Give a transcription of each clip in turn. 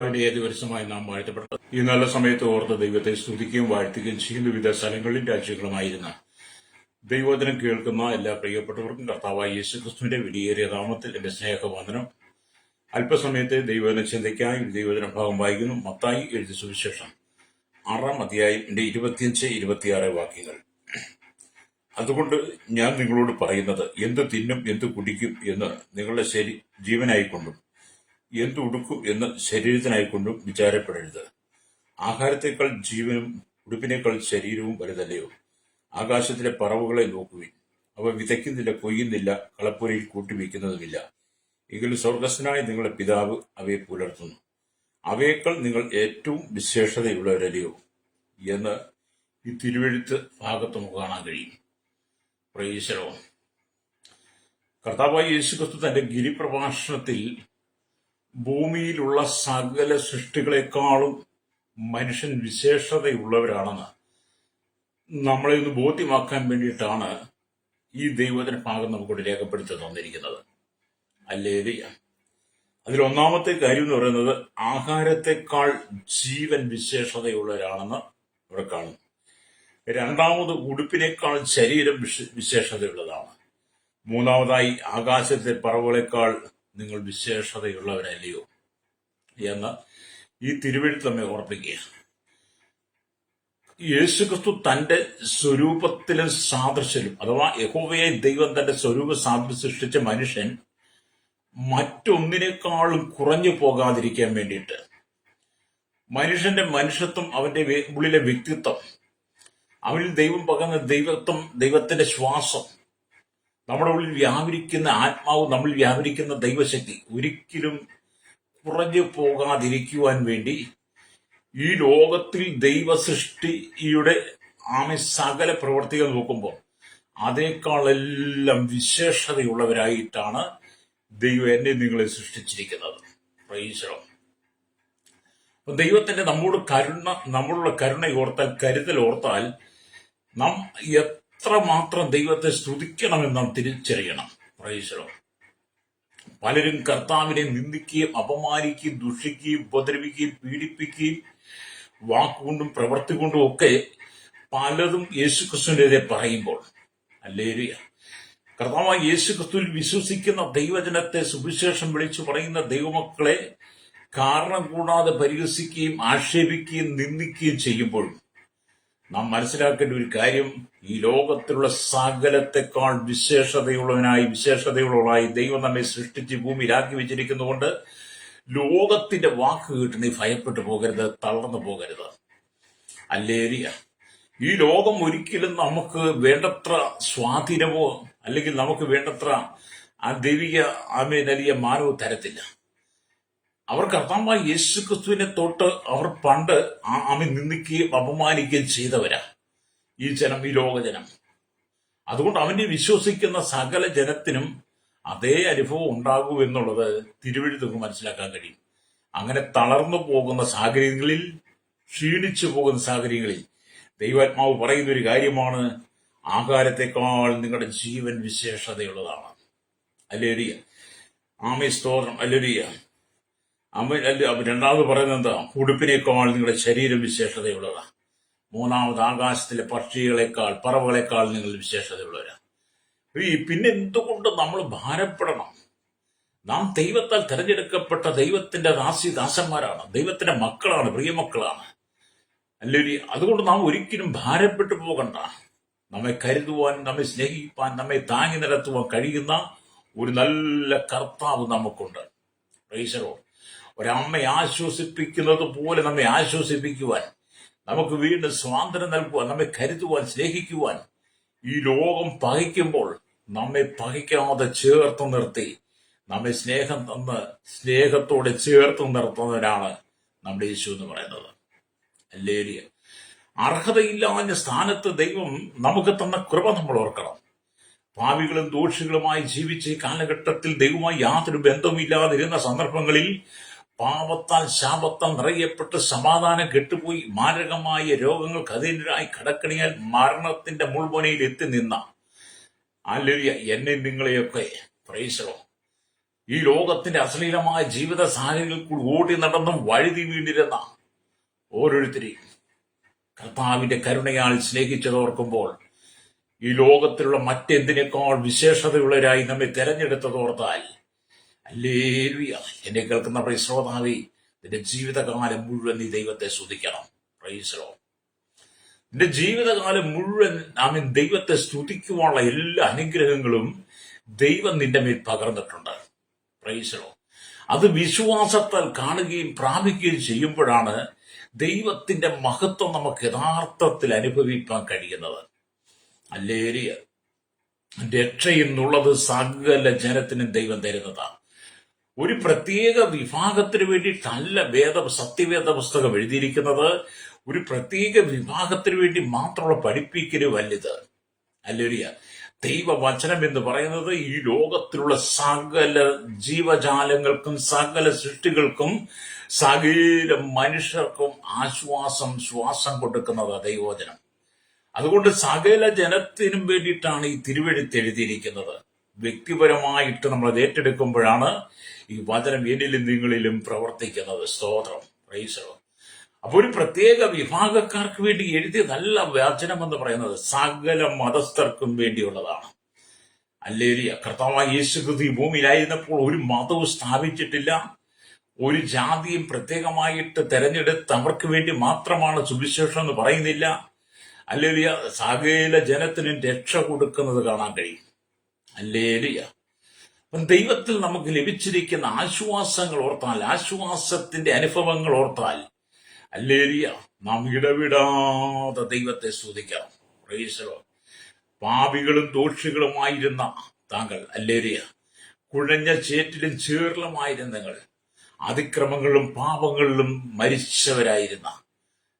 അവന്റെ ഏത് ദിവസമായി നാം വാഴ്ത്തപ്പെട്ടത് ഈ നല്ല സമയത്ത് ഓർത്ത് ദൈവത്തെ സ്തുതിക്കുകയും വാഴ്ത്തുകയും ചെയ്യുന്ന വിവിധ സ്ഥലങ്ങളിലും രാജ്യങ്ങളുമായിരുന്ന ദൈവവചനം കേൾക്കുന്ന എല്ലാ പ്രിയപ്പെട്ടവർക്കും കർത്താവായ യേശുക്രിസ്തുവിന്റെ വിലയേറിയ നാമത്തിൽ എന്റെ സ്നേഹവന്ദനം. അല്പസമയത്തെ ദൈവവചന ചിന്തയ്ക്കായി ദൈവവചന ഭാഗം വായിക്കുന്നു. മത്തായി എഴുതിയ സുവിശേഷം 6-ാം അധ്യായത്തിന്റെ 25-26 വാക്യങ്ങൾ. അതുകൊണ്ട് ഞാൻ നിങ്ങളോട് പറയുന്നത്, എന്ത് തിന്നും എന്ത് കുടിക്കും എന്ന് നിങ്ങളുടെ ജീവനായിക്കൊണ്ടും എന്ത് ഉടുക്കും എന്ന് ശരീരത്തിനായിക്കൊണ്ടും വിചാരപ്പെടരുത്. ആഹാരത്തെക്കാൾ ജീവനും ഉടുപ്പിനേക്കാൾ ശരീരവും വലുതല്ലയോ? ആകാശത്തിലെ പറവുകളെ നോക്കുവിൻ. അവ വിതയ്ക്കുന്നില്ല, കൊയ്യുന്നില്ല, കളപ്പുരയിൽ കൂട്ടിവെക്കുന്നതുമില്ല. എങ്കിലും സ്വർഗസ്ഥനായ നിങ്ങളുടെ പിതാവ് അവയെ പുലർത്തുന്നു. അവയേക്കാൾ നിങ്ങൾ ഏറ്റവും വിശേഷതയുള്ളവരല്ലയോ എന്ന് ഈ തിരുവെഴുത്ത് ഭാഗത്ത് നമുക്ക് കാണാൻ കഴിയും. Price the Lord. കർത്താവായ യേശുക്രിസ്തു തന്റെ ഗിരിപ്രഭാഷണത്തിൽ ഭൂമിയിലുള്ള സകല സൃഷ്ടികളെക്കാളും മനുഷ്യൻ വിശേഷതയുള്ളവരാണെന്ന് നമ്മളെ ഒന്ന് ബോധ്യമാക്കാൻ വേണ്ടിയിട്ടാണ് ഈ ദൈവവചന ഭാഗം നമുക്കൂടെ രേഖപ്പെടുത്തി തന്നിരിക്കുന്നത്. ഹല്ലേലൂയ. അതിൽ ഒന്നാമത്തെ കാര്യം എന്ന് പറയുന്നത്, ആഹാരത്തെക്കാൾ ജീവൻ വിശേഷതയുള്ളവരാണെന്ന് ഇവിടെ കാണുന്നു. രണ്ടാമത്, ഉടുപ്പിനേക്കാൾ ശരീരം വിശേഷതയുള്ളതാണ്. മൂന്നാമതായി, ആകാശത്തെ പറവുകളെക്കാൾ നിങ്ങൾ വിശേഷതയുള്ളവരല്ലയോ എന്ന് ഈ തിരുവെഴുത്ത് നമ്മെ ഓർപ്പിക്കുക. യേശുക്രിസ്തു തന്റെ സ്വരൂപത്തിലും സാദൃശ്യത്തിലും, അഥവാ യഹോവയെ ദൈവം തന്റെ സ്വരൂപ സാദൃശ്യം സൃഷ്ടിച്ച മനുഷ്യൻ മറ്റൊന്നിനേക്കാളും കുറഞ്ഞു പോകാതിരിക്കാൻ വേണ്ടിയിട്ട് മനുഷ്യന്റെ മനുഷ്യത്വം, അവന്റെ ഉള്ളിലെ വ്യക്തിത്വം, അവനിൽ ദൈവം പകർന്ന ദൈവത്തിന്റെ ശ്വാസം, നമ്മുടെ ഉള്ളിൽ വ്യാപരിക്കുന്ന ആത്മാവ്, നമ്മൾ വ്യാപരിക്കുന്ന ദൈവശക്തി ഒരിക്കലും കുറഞ്ഞു പോകാതിരിക്കുവാൻ വേണ്ടി ഈ ലോകത്തിൽ ദൈവസൃഷ്ടിയുടെ സകല പ്രവർത്തികൾ നോക്കുമ്പോൾ അതേക്കാളെല്ലാം വിശേഷതയുള്ളവരായിട്ടാണ് ദൈവം എന്നെ നിങ്ങളെ സൃഷ്ടിച്ചിരിക്കുന്നത്. Praise the Lord. ദൈവത്തിന്റെ നമ്മളുള്ള കരുണ ഓർത്താൽ, കരുതൽ ഓർത്താൽ, നാം എത്രമാത്രം ദൈവത്തെ സ്തുതിക്കണമെന്ന് നാം തിരിച്ചറിയണം. Price the Lord. പലരും കർത്താവിനെ നിന്ദിക്കുകയും അപമാനിക്കുകയും ദുഷിക്കുകയും ഉപദ്രവിക്കുകയും പീഡിപ്പിക്കുകയും വാക്കുകൊണ്ടും പ്രവൃത്തി കൊണ്ടും ഒക്കെ പലതും യേശുക്രിസ്തുവിനെതിരെ പറയുമ്പോൾ, ഹല്ലേലൂയ, കർത്താവായ യേശുക്രിസ്തുവിൽ വിശ്വസിക്കുന്ന ദൈവജനത്തെ സുവിശേഷം വിളിച്ചു പറയുന്ന ദൈവമക്കളെ കാരണം കൂടാതെ പരിഹസിക്കുകയും ആക്ഷേപിക്കുകയും നിന്ദിക്കുകയും ചെയ്യുമ്പോഴും നാം മനസ്സിലാക്കേണ്ട ഒരു കാര്യം, ഈ ലോകത്തിലുള്ള സകലത്തെക്കാൾ വിശേഷതയുള്ളവനായി ദൈവം നമ്മെ സൃഷ്ടിച്ച് ഭൂമിയിലാക്കി വെച്ചിരിക്കുന്നതുകൊണ്ട് ലോകത്തിന്റെ വാക്ക് കേട്ട് നീ ഭയപ്പെട്ടു പോകരുത്, തളർന്നു പോകരുത്. ഹല്ലേലൂയ. ഈ ലോകം ഒരിക്കലും നമുക്ക് വേണ്ടത്ര സ്വാധീനമോ അല്ലെങ്കിൽ നമുക്ക് വേണ്ടത്ര ആ ദൈവിക വലിയ മാനവ തരത്തില്ല. അവർ കർത്താവായ യേശുക്രിസ്തുവിനെ തൊട്ട് അവർ പണ്ട് നിന്ദിക്കുകയും അപമാനിക്കുകയും ചെയ്തവരാ ഈ ജനം, ഈ ലോകജനം. അതുകൊണ്ട് അവനെ വിശ്വസിക്കുന്ന സകല ജനത്തിനും അതേ അനുഭവം ഉണ്ടാകൂ എന്നുള്ളത് തിരുവെഴുത്ത് മനസ്സിലാക്കാൻ കഴിയും. അങ്ങനെ തളർന്നു പോകുന്ന സാഹചര്യങ്ങളിൽ, ക്ഷീണിച്ചു പോകുന്ന സാഹചര്യങ്ങളിൽ ദൈവാത്മാവ് പറയുന്ന ഒരു കാര്യമാണ്, ആഹാരത്തെക്കാൾ നിങ്ങളുടെ ജീവൻ വിശേഷതയുള്ളതാണ്. ഹല്ലേലൂയ. ആമേൻ, സ്തോത്രം. ഹല്ലേലൂയ. രണ്ടാമത് പറയുന്നത് എന്താ? ഉടുപ്പിനേക്കാൾ നിങ്ങളുടെ ശരീരം വിശേഷതയുള്ളതാണ്. മൂന്നാമത്, ആകാശത്തിലെ പക്ഷികളെക്കാൾ പറവുകളെക്കാൾ നിങ്ങൾ വിശേഷതയുള്ളവരാണ്. പിന്നെ എന്തുകൊണ്ട് നമ്മൾ ഭാരപ്പെടണം? നാം ദൈവത്താൽ തിരഞ്ഞെടുക്കപ്പെട്ട ദൈവത്തിന്റെ ദാസന്മാരാണ്, ദൈവത്തിന്റെ മക്കളാണ്, പ്രിയമക്കളാണ്. അല്ലെങ്കിൽ അതുകൊണ്ട് നാം ഒരിക്കലും ഭാരപ്പെട്ടു പോകണ്ട. നമ്മെ കരുതുവാൻ, നമ്മെ സ്നേഹിപ്പാൻ, നമ്മെ താങ്ങി നിരത്തുവാൻ കഴിയുന്ന ഒരു നല്ല കർത്താവ് നമുക്കുണ്ട്. Praise the Lord. ഒരമ്മയെ ആശ്വസിപ്പിക്കുന്നത് പോലെ നമ്മെ ആശ്വസിപ്പിക്കുവാൻ, നമുക്ക് വീണ്ടും സ്വാതന്ത്ര്യം നൽകുവാൻ, നമ്മെ കരുതുവാൻ, സ്നേഹിക്കുവാൻ, ഈ ലോകം പകയ്ക്കുമ്പോൾ നമ്മെ പകയ്ക്കാതെ ചേർത്ത് നിർത്തി നമ്മെ സ്നേഹത്തോടെ ചേർത്ത് നിർത്തുന്നവരാണ് നമ്മുടെ യേശു എന്ന് പറയുന്നത്. ഹല്ലേലൂയ. അർഹതയില്ലാത്ത സ്ഥാനത്ത് ദൈവം നമുക്ക് തന്ന കൃപ നമ്മൾ ഓർക്കണം. പാപികളും ദോഷികളുമായി ജീവിച്ച ഈ കാലഘട്ടത്തിൽ ദൈവവുമായി യാതൊരു ബന്ധവുമില്ലാതിരുന്ന സന്ദർഭങ്ങളിൽ പാപത്താൽ ശാപത്താൽ നിറയപ്പെട്ട് സമാധാനം കെട്ടുപോയി മാരകമായ രോഗങ്ങൾക്ക് അധീനരായി കടക്കണിയാൽ മരണത്തിന്റെ മുൾമുനയിൽ എത്തി നിന്ന ഹല്ലേലൂയ എന്നെ നിങ്ങളെയൊക്കെ പ്രൈസ് ദി ലോർഡ് ഈ ലോകത്തിന്റെ അശ്ലീലമായ ജീവിത സാഹചര്യങ്ങളിൽ ഓടി നടന്നും വഴുതി വീണിരുന്ന ഓരോരുത്തരെയും കർത്താവിന്റെ കരുണയാൽ സ്നേഹിച്ചതോർക്കുമ്പോൾ ഈ ലോകത്തിലുള്ള മറ്റെന്തിനേക്കാൾ വിശേഷതയുള്ളവരായി നമ്മെ തെരഞ്ഞെടുത്തതോർത്താൽ ഹല്ലേലൂയ. എന്നെ കേൾക്കുന്ന ശ്രോതാവേ, നിന്റെ ജീവിതകാലം മുഴുവൻ നീ ദൈവത്തെ സ്തുതിക്കണം. Praise the Lord. നിന്റെ ജീവിതകാലം മുഴുവൻ നാം ദൈവത്തെ സ്തുതിക്കുവാനുള്ള എല്ലാ അനുഗ്രഹങ്ങളും ദൈവം നിന്റെ മേൽ പകർന്നിട്ടുണ്ട്. Price the Lord. അത് വിശ്വാസത്താൽ കാണുകയും പ്രാപിക്കുകയും ചെയ്യുമ്പോഴാണ് ദൈവത്തിന്റെ മഹത്വം നമുക്ക് യഥാർത്ഥത്തിൽ അനുഭവിക്കാൻ കഴിയുന്നത്. ഹല്ലേലൂയ. രക്ഷയെന്നുള്ളത് സകല ജനത്തിനും ദൈവം തരുന്നതാണ്. ഒരു പ്രത്യേക വിഭാഗത്തിന് വേണ്ടിയിട്ടല്ല സത്യവേദ പുസ്തകം എഴുതിയിരിക്കുന്നത്. ഒരു പ്രത്യേക വിഭാഗത്തിന് വേണ്ടി മാത്രമുള്ള പഠിപ്പിക്കല് വലുത്. ഹല്ലേലൂയ. ദൈവവചനം എന്ന് പറയുന്നത് ഈ ലോകത്തിലുള്ള സകല ജീവജാലങ്ങൾക്കും സകല സൃഷ്ടികൾക്കും സകല മനുഷ്യർക്കും ശ്വാസം കൊടുക്കുന്നത് ദൈവവചനം. അതുകൊണ്ട് സകല ജനത്തിനും വേണ്ടിയിട്ടാണ് ഈ തിരുവെഴുത്ത് എഴുതിയിരിക്കുന്നത്. വ്യക്തിപരമായിട്ട് നമ്മൾ അത് ഏറ്റെടുക്കുമ്പോഴാണ് ഈ വചനം എന്നിലും നിങ്ങളിലും പ്രവർത്തിക്കുന്നത്. സ്തോത്രം. Price the Lord. അപ്പൊ ഒരു പ്രത്യേക വിഭാഗക്കാർക്ക് വേണ്ടി എഴുതിയതല്ല വചനം എന്ന് പറയുന്നത്, സകല മതസ്ഥർക്കും വേണ്ടിയുള്ളതാണ്. ഹല്ലേലൂയ. കർത്താവായ യേശുക്രിസ്തു ഈ ഭൂമിയിലായിരുന്നപ്പോൾ ഒരു മതവും സ്ഥാപിച്ചിട്ടില്ല. ഒരു ജാതിയും പ്രത്യേകമായിട്ട് തെരഞ്ഞെടുത്ത് അവർക്ക് വേണ്ടി മാത്രമാണ് സുവിശേഷം എന്ന് പറയുന്നില്ല. ഹല്ലേലൂയ. സകല ജനത്തിനും രക്ഷ കൊടുക്കുന്നത് കാണാൻ കഴിയും. ഹല്ലേലൂയ. അപ്പം ദൈവത്തിൽ നമുക്ക് ലഭിച്ചിരിക്കുന്ന ആശ്വാസങ്ങൾ ഓർത്താൽ, ആശ്വാസത്തിന്റെ അനുഭവങ്ങൾ ഓർത്താൽ, ഹല്ലേലൂയ, നാം ഇടവിടാതെ ദൈവത്തെ സ്തുതിക്കണം. Praise the Lord. പാപികളും ദോഷികളുമായിരുന്ന താങ്കൾ, ഹല്ലേലൂയ, കുഴഞ്ഞ ചേറ്റിലും ചേർലുമായിരുന്ന നിങ്ങൾ, അതിക്രമങ്ങളിലും പാപങ്ങളിലും മരിച്ചവരായിരുന്ന,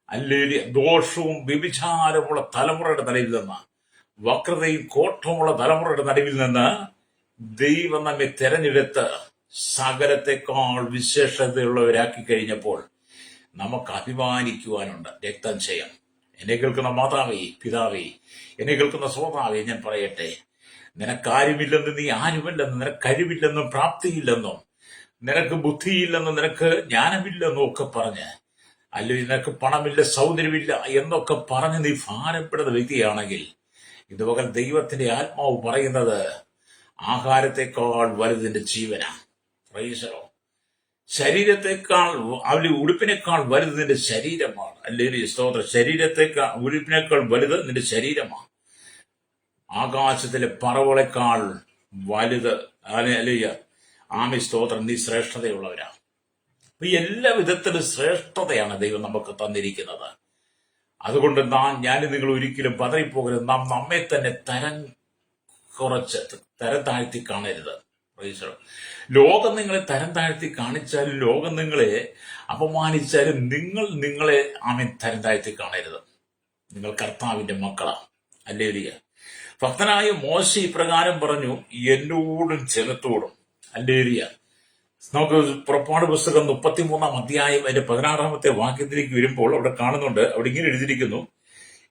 ഹല്ലേലൂയ, ദോഷവും വ്യഭിചാരമുള്ള തലമുറയുടെ നടുവിൽ നിന്ന്, വക്രതയും കോട്ടമുള്ള തലമുറയുടെ നടുവിൽ നിന്ന് ദൈവം നമ്മെ തെരഞ്ഞെടുത്ത് സകലത്തെക്കാൾ വിശേഷതയുള്ളവരാക്കി കഴിഞ്ഞപ്പോൾ നമുക്ക് അഭിമാനിക്കുവാനുണ്ട്. രക്തം ചെയ്യാം. എന്നെ കേൾക്കുന്ന മാതാവേ, പിതാവേ, എന്നെ കേൾക്കുന്ന ശ്രോതാവേ, ഞാൻ പറയട്ടെ, നിനക്കാരുമില്ലെന്നും നീ ആരുമല്ലെന്നും നിനക്ക് കഴിവില്ലെന്നും പ്രാപ്തിയില്ലെന്നും നിനക്ക് ബുദ്ധിയില്ലെന്നും നിനക്ക് ജ്ഞാനമില്ലെന്നും ഒക്കെ പറഞ്ഞ്, അല്ലെങ്കിൽ നിനക്ക് പണമില്ല, സൗന്ദര്യമില്ല എന്നൊക്കെ പറഞ്ഞ് നീ ഭാരപ്പെടുന്ന വ്യക്തിയാണെങ്കിൽ, ഇതുവകൽ ദൈവത്തിന്റെ ആത്മാവ് പറയുന്നത് ആഹാരത്തെക്കാൾ വലുതിന്റെ ജീവനാണ്. Price the Lord. ശരീരത്തെക്കാൾ, അവന്റെ ഉടുപ്പിനേക്കാൾ വലുത് നിന്റെ ശരീരമാണ്. അല്ലെങ്കിൽ സ്തോത്രം. ഉടുപ്പിനേക്കാൾ വലുത് നിന്റെ ശരീരമാണ്. ആകാശത്തിലെ പറവളെക്കാൾ വലുത്, അല്ലെങ്കിൽ ആമി സ്തോത്രം, നീ ശ്രേഷ്ഠതയുള്ളവരാ. അപ്പൊ എല്ലാ വിധത്തിലും ശ്രേഷ്ഠതയാണ് ദൈവം നമുക്ക് തന്നിരിക്കുന്നത്. അതുകൊണ്ട് ഞാൻ നിങ്ങൾ ഒരിക്കലും പതറിപ്പോകരുത്. നാം നമ്മെ തന്നെ തരം താഴ്ത്തി കാണരുത്. Price the Lord. ലോകം നിങ്ങളെ തരം താഴ്ത്തി കാണിച്ചാലും, ലോകം നിങ്ങളെ അപമാനിച്ചാലും, നിങ്ങൾ നിങ്ങളെ തരം താഴ്ത്തി കാണരുത്. നിങ്ങൾ കർത്താവിന്റെ മക്കളാണ്. ഹല്ലേലൂയ. ഭക്തനായ മോശെ ഇപ്രകാരം പറഞ്ഞു, എന്നോടും ജനത്തോടും. ഹല്ലേലൂയ. നമുക്ക് പുറപ്പാട് പുസ്തകം 33 അധ്യായം അതിന്റെ 16 വാക്യത്തിലേക്ക് വരുമ്പോൾ അവിടെ കാണുന്നുണ്ട്, അവിടെ ഇങ്ങനെ എഴുതിയിരിക്കുന്നു,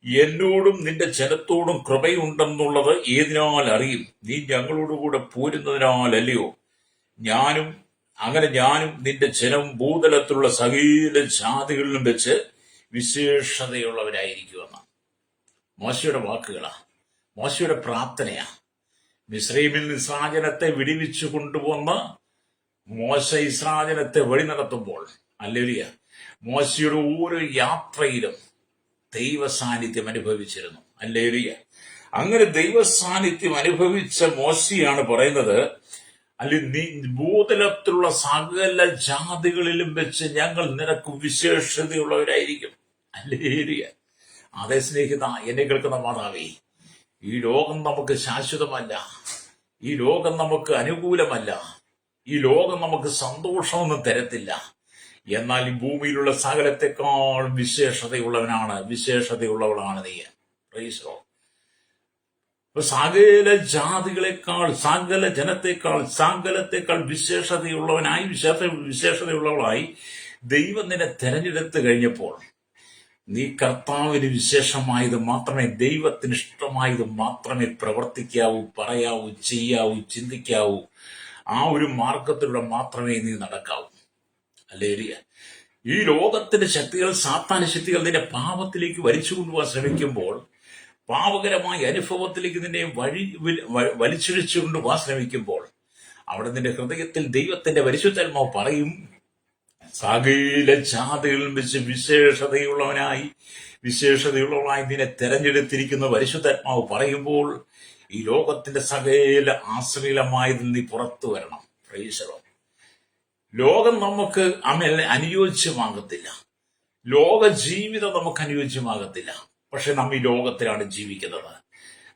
എന്നോടും നിന്റെ ജനത്തോടും കൃപയുണ്ടെന്നുള്ളത് ഏതിനാൽ അറിയും? നീ ഞങ്ങളോടുകൂടെ പോരുന്നതിനാലല്ലയോ? ഞാനും നിന്റെ ജനവും ഭൂതലത്തിലുള്ള സകല ജാതികളിലും വെച്ച് വിശേഷതയുള്ളവരായിരിക്കുമെന്ന്. മോശയുടെ വാക്കുകളാ, മോശയുടെ പ്രാർത്ഥനയാ. മിസ്രയീമിൽ നിന്ന് ഇസ്രായേലിനെ വിടിവിച്ചു കൊണ്ടുവന്ന് മോശ ഇസ്രായേലിനെ വഴി നടത്തുമ്പോൾ, ഹല്ലേലൂയ, മോശയുടെ ഓരോ യാത്രയിലും ദൈവ സാന്നിധ്യം അനുഭവിച്ചിരുന്നു. ഹല്ലേലൂയ. അങ്ങനെ ദൈവ സാന്നിധ്യം അനുഭവിച്ച മോശയാണ് പറയുന്നത്, നീ ഭൂതലത്തിലുള്ള സകല ജാതികളിലും വെച്ച് ഞങ്ങൾ നിനക്ക് വിശേഷതയുള്ളവരായിരിക്കും. ഹല്ലേലൂയ. അതേ സ്നേഹിത, എന്നെ കേൾക്കുന്ന മാതാവേ, ഈ ലോകം നമുക്ക് ശാശ്വതമല്ല. ഈ ലോകം നമുക്ക് അനുകൂലമല്ല. ഈ ലോകം നമുക്ക് സന്തോഷമൊന്നും തരത്തില്ല. എന്നാൽ ഈ ഭൂമിയിലുള്ള സകലത്തെക്കാൾ വിശേഷതയുള്ളവളാണ് നീ. Price the Lord. സകല ജാതികളെക്കാൾ, സകല ജനത്തെക്കാൾ, സകലത്തെക്കാൾ വിശേഷതയുള്ളവളായി ദൈവം നിന്നെ തെരഞ്ഞെടുത്ത് കഴിഞ്ഞപ്പോൾ, നീ കർത്താവിന് വിശേഷമായത് മാത്രമേ, ദൈവത്തിന് ഇഷ്ടമായത് മാത്രമേ പ്രവർത്തിക്കാവൂ, പറയാവൂ, ചെയ്യാവൂ, ചിന്തിക്കാവൂ. ആ ഒരു മാർഗത്തിലൂടെ മാത്രമേ നീ നടക്കാവൂ. ഹല്ലേലൂയ. ഈ ലോകത്തിന്റെ ശക്തികൾ, സാത്താന്യ ശക്തികൾ നിന്നെ പാപത്തിലേക്ക് വലിച്ചു കൊണ്ടുപോകാൻ ശ്രമിക്കുമ്പോൾ, പാപകരമായ അനുഭവത്തിലേക്ക് നിന്നെ വലിച്ചിഴിച്ചു കൊണ്ടുപോകാൻ ശ്രമിക്കുമ്പോൾ, അവിടെ നിന്റെ ഹൃദയത്തിൽ ദൈവത്തിന്റെ പരിശുദ്ധാത്മാവ് പറയും, സകല ജാതികളിൽ വെച്ച് വിശേഷതയുള്ളവനായി നിന്നെ തെരഞ്ഞെടുത്തിരിക്കുന്ന പരിശുദ്ധാത്മാവ് പറയുമ്പോൾ, ഈ ലോകത്തിന്റെ സകല ആശ്ലീലമായതിൽ നീ പുറത്തു വരണം. Price the Lord. ലോകം നമുക്ക് അനുയോജ്യമാകത്തില്ല, ലോക ജീവിതം നമുക്ക് അനുയോജ്യമാകത്തില്ല. പക്ഷെ നാം ഈ ലോകത്തിലാണ് ജീവിക്കുന്നത്.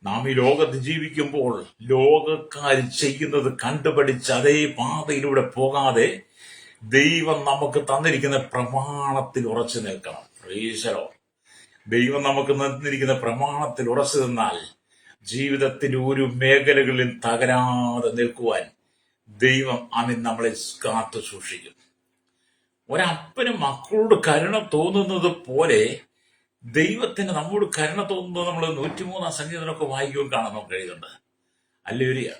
നാം ഈ ലോകത്ത് ജീവിക്കുമ്പോൾ ലോകക്കാർ ചെയ്യുന്നത് കണ്ടുപഠിച്ച് അതേ പാതയിലൂടെ പോകാതെ ദൈവം നമുക്ക് തന്നിരിക്കുന്ന പ്രമാണത്തിൽ ഉറച്ചു നിൽക്കണം. Price the Lord. ദൈവം നമുക്ക് തന്നിരിക്കുന്ന പ്രമാണത്തിൽ ഉറച്ചു നിന്നാൽ ജീവിതത്തിന്റെ ഒരു മേഖലകളിൽ തകരാതെ നിൽക്കുവാൻ ദൈവം നമ്മളെ കാത്തു സൂക്ഷിക്കും. ഒരപ്പന് മക്കളോട് കരുണ തോന്നുന്നത് പോലെ ദൈവത്തിന് നമ്മോട് കരുണ തോന്നുന്നത് നമ്മൾ 103 സങ്കീർത്തനമൊക്കെ വായിക്കുകയും കാണാൻ നമുക്ക് കഴിയുന്നുണ്ട്. ഹല്ലേലൂയ.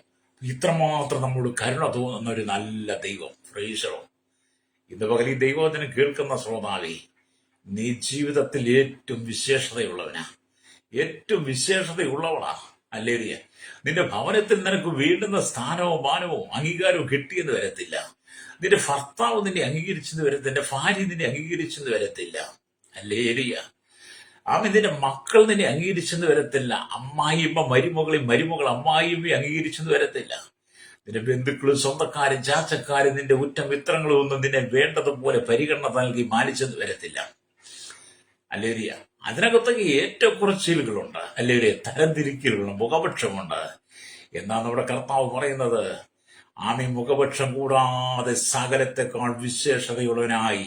ഇത്രമാത്രം നമ്മോട് കരുണ തോന്നുന്ന ഒരു നല്ല ദൈവം. Price the Lord. ഇന്ന് പകൽ ഈ ദൈവത്തിന് കേൾക്കുന്ന ശ്രോതാവേ, നീ ജീവിതത്തിൽ ഏറ്റവും വിശേഷതയുള്ളവനാ, ഏറ്റവും വിശേഷതയുള്ളവളാ. ഹല്ലേലൂയ. നിന്റെ ഭവനത്തിൽ നിനക്ക് വീണ്ടുന്ന സ്ഥാനവും മാനവും അംഗീകാരവും കിട്ടിയെന്ന് വരത്തില്ല. നിന്റെ ഭർത്താവ് നിന്നെ അംഗീകരിച്ചെന്ന് വരത്തില്ല, നിന്റെ ഭാര്യ നിന്നെ അംഗീകരിച്ചെന്ന് വരത്തില്ല. ഹല്ലേലൂയ. നിന്റെ മക്കൾ നിന്നെ അംഗീകരിച്ചെന്ന് വരത്തില്ല. അമ്മായിയമ്മ മരുമകൾ അമ്മായിയമ്മയെ അംഗീകരിച്ചെന്ന് വരത്തില്ല. നിന്റെ ബന്ധുക്കളും സ്വന്തക്കാരും ചാച്ചക്കാരും നിന്റെ ഉറ്റമിത്രങ്ങളും ഒന്നും നിന്നെ വേണ്ടതുപോലെ പരിഗണന നൽകി മാനിച്ചെന്ന് വരത്തില്ല. ഹല്ലേലൂയ. അതിനകത്തൊക്കെ ഏറ്റക്കുറച്ചിലുകളുണ്ട്, ഹല്ലേലൂയ. തരംതിരിക്കലുകളുണ്ട്, മുഖപക്ഷമുണ്ട്. എന്നാ നമ്മുടെ കർത്താവ് പറയുന്നത്, മുഖപക്ഷം കൂടാതെ സകലത്തെക്കാൾ വിശേഷതയുള്ളവനായി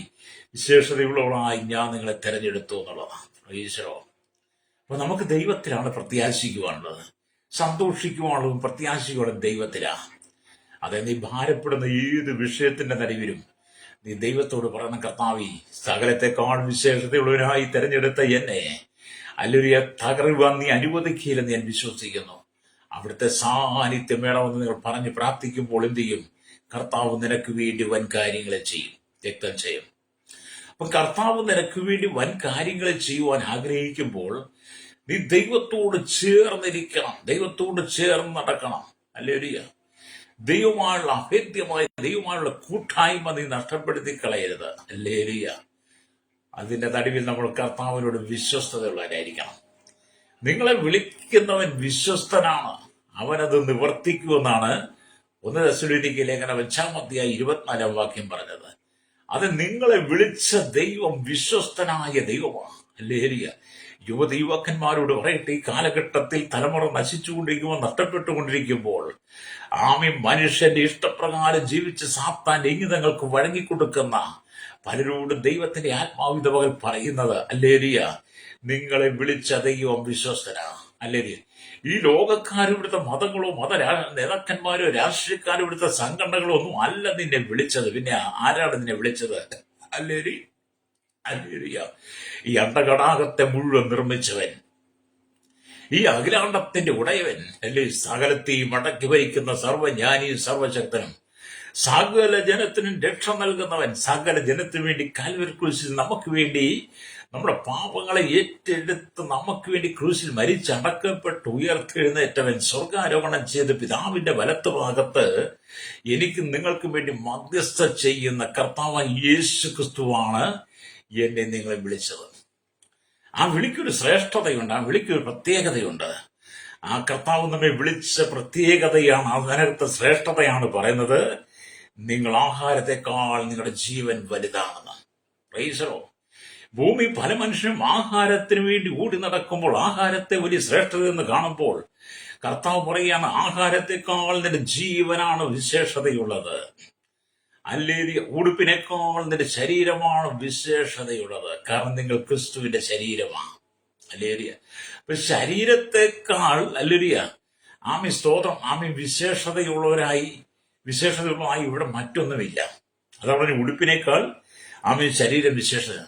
ഞാൻ നിങ്ങളെ തെരഞ്ഞെടുത്തു എന്നുള്ളതാണ്. Price the Lord. അപ്പൊ നമുക്ക് ദൈവത്തിലാണ് പ്രത്യാശിക്കുവാനുള്ളത്, സന്തോഷിക്കുവാനുള്ളതും പ്രത്യാശിക്കുവാനും ദൈവത്തിലാണ്. അതെ, നീ ഭാരപ്പെടുന്ന ഏത് വിഷയത്തിന്റെ നടുവിലും നീ ദൈവത്തോട് പറയണം, കർത്താവേ, സകലത്തെക്കാൾ വിശേഷതയുള്ളവനായി തെരഞ്ഞെടുത്ത എന്നെ ഹല്ലേലൂയ തകരുവാൻ നീ അനുവദിക്കില്ലെന്ന് ഞാൻ വിശ്വസിക്കുന്നു. അവിടുത്തെ സാന്നിധ്യം വേണമെന്ന് നിങ്ങൾ പറഞ്ഞ് പ്രാർത്ഥിക്കുമ്പോൾ എന്ത് ചെയ്യും? കർത്താവ് നിനക്ക് വേണ്ടി വൻ കാര്യങ്ങളെ ചെയ്യും, രക്തം ചെയ്യും. അപ്പൊ കർത്താവ് നിനക്ക് വേണ്ടി വൻ കാര്യങ്ങളെ ചെയ്യുവാൻ ആഗ്രഹിക്കുമ്പോൾ നീ ദൈവത്തോട് ചേർന്നിരിക്കണം, ദൈവത്തോട് ചേർന്ന് നടക്കണം. ഹല്ലേലൂയ. ദൈവമായുള്ള അഭേദ്യമായ ദൈവമായുള്ള കൂട്ടായ്മ നീ നഷ്ടപ്പെടുത്തി കളയരുത്. ഹല്ലേലൂയ. അതിന്റെ നടുവിൽ നമ്മൾ കർത്താവിനോട് വിശ്വസ്തതയുള്ളവരായിരിക്കണം. നിങ്ങളെ വിളിക്കുന്നവൻ വിശ്വസ്തനാണ്, അവനത് നിവർത്തിക്കുമെന്നാണ് 1 തെസ്സലോനിക്യ ലേഖനം 5:24 പറഞ്ഞത്. അത് നിങ്ങളെ വിളിച്ച ദൈവം വിശ്വസ്തനായ ദൈവമാണ്. ഹല്ലേലൂയ. യുവക്കന്മാരോട് പറയട്ടെ, ഈ കാലഘട്ടത്തിൽ തലമുറ നശിച്ചുകൊണ്ടിരിക്കുമ്പോൾ, നഷ്ടപ്പെട്ടുകൊണ്ടിരിക്കുമ്പോൾ മനുഷ്യന്റെ ഇഷ്ടപ്രകാരം ജീവിച്ച് സാത്താന്റെ ഇംഗിതങ്ങൾക്ക് വഴങ്ങിക്കൊടുക്കുന്ന പലരോടും ദൈവത്തിന്റെ ആത്മാവിധ പകൽ പറയുന്നത്, ഹല്ലേലൂയ, നിങ്ങളെ വിളിച്ച ദൈവം വിശ്വസ്തനാ. ഹല്ലേലൂയ. ഈ ലോകക്കാരിവിടുത്തെ മതങ്ങളോ നേതാക്കന്മാരോ രാഷ്ട്രീയക്കാരോ ഇവിടുത്തെ സംഘടനകളോ ഒന്നും അല്ല നിന്നെ വിളിച്ചത്. പിന്നെ ആരാണ് നിന്നെ വിളിച്ചത്? ഹല്ലേലൂയ. ഹല്ലേലൂയ. ഈ അണ്ടകടാകത്തെ മുഴുവൻ നിർമ്മിച്ചവൻ, ഈ അഖിലാണ്ടത്തിന്റെ ഉടയവൻ, അല്ലേ, സകലത്തെയും അടക്കി ഭരിക്കുന്ന സർവജ്ഞാനിയും സർവശക്തനും, സകല ജനത്തിനും രക്ഷ നൽകുന്നവൻ, സകല ജനത്തിനു വേണ്ടി കാൽവരി ക്രൂശിൽ നമുക്ക് വേണ്ടി നമ്മുടെ പാപങ്ങളെ ഏറ്റെടുത്ത് നമുക്ക് വേണ്ടി ക്രൂശിൽ മരിച്ചടക്കപ്പെട്ട് ഉയർത്തെഴുന്നേറ്റവൻ, സ്വർഗാരോഹണം ചെയ്ത് പിതാവിന്റെ വലത്ത് ഭാഗത്ത് എനിക്കും നിങ്ങൾക്കും വേണ്ടി മധ്യസ്ഥ ചെയ്യുന്ന കർത്താവായ യേശു ക്രിസ്തുവാണ് എന്നെ നിങ്ങളെ വിളിച്ചത്. ആ വിളിക്കൊരു ശ്രേഷ്ഠതയുണ്ട്, ആ വിളിക്കൊരു പ്രത്യേകതയുണ്ട്. ആ കർത്താവ് നമ്മെ വിളിച്ച പ്രത്യേകതയാണ്, അതിനകത്ത് ശ്രേഷ്ഠതയാണ് പറയുന്നത്, നിങ്ങൾ ആഹാരത്തെക്കാൾ നിങ്ങളുടെ ജീവൻ വലുതാണെന്ന്. Price the Lord. ഭൂമി പല മനുഷ്യരും ആഹാരത്തിന് വേണ്ടി ഓടി നടക്കുമ്പോൾ ആഹാരത്തെ വലിയ ശ്രേഷ്ഠതയെന്ന് കാണുമ്പോൾ കർത്താവ് പറയുകയാണ്, ആഹാരത്തെക്കാൾ നിന്റെ ജീവനാണ് വിശേഷതയുള്ളത്. ഹല്ലേലൂയ. ഉടുപ്പിനേക്കാൾ നിന്റെ ശരീരമാണ് വിശേഷതയുള്ളത്. കാരണം നിങ്ങൾ ക്രിസ്തുവിന്റെ ശരീരമാണ്. ഹല്ലേലൂയ. അപ്പൊ ശരീരത്തെക്കാൾ, ഹല്ലേലൂയ, സ്തോത്രം, വിശേഷതയുള്ളവരായി ഇവിടെ മറ്റൊന്നുമില്ല. അതവിടെ ഉടുപ്പിനേക്കാൾ ശരീരം വിശേഷത.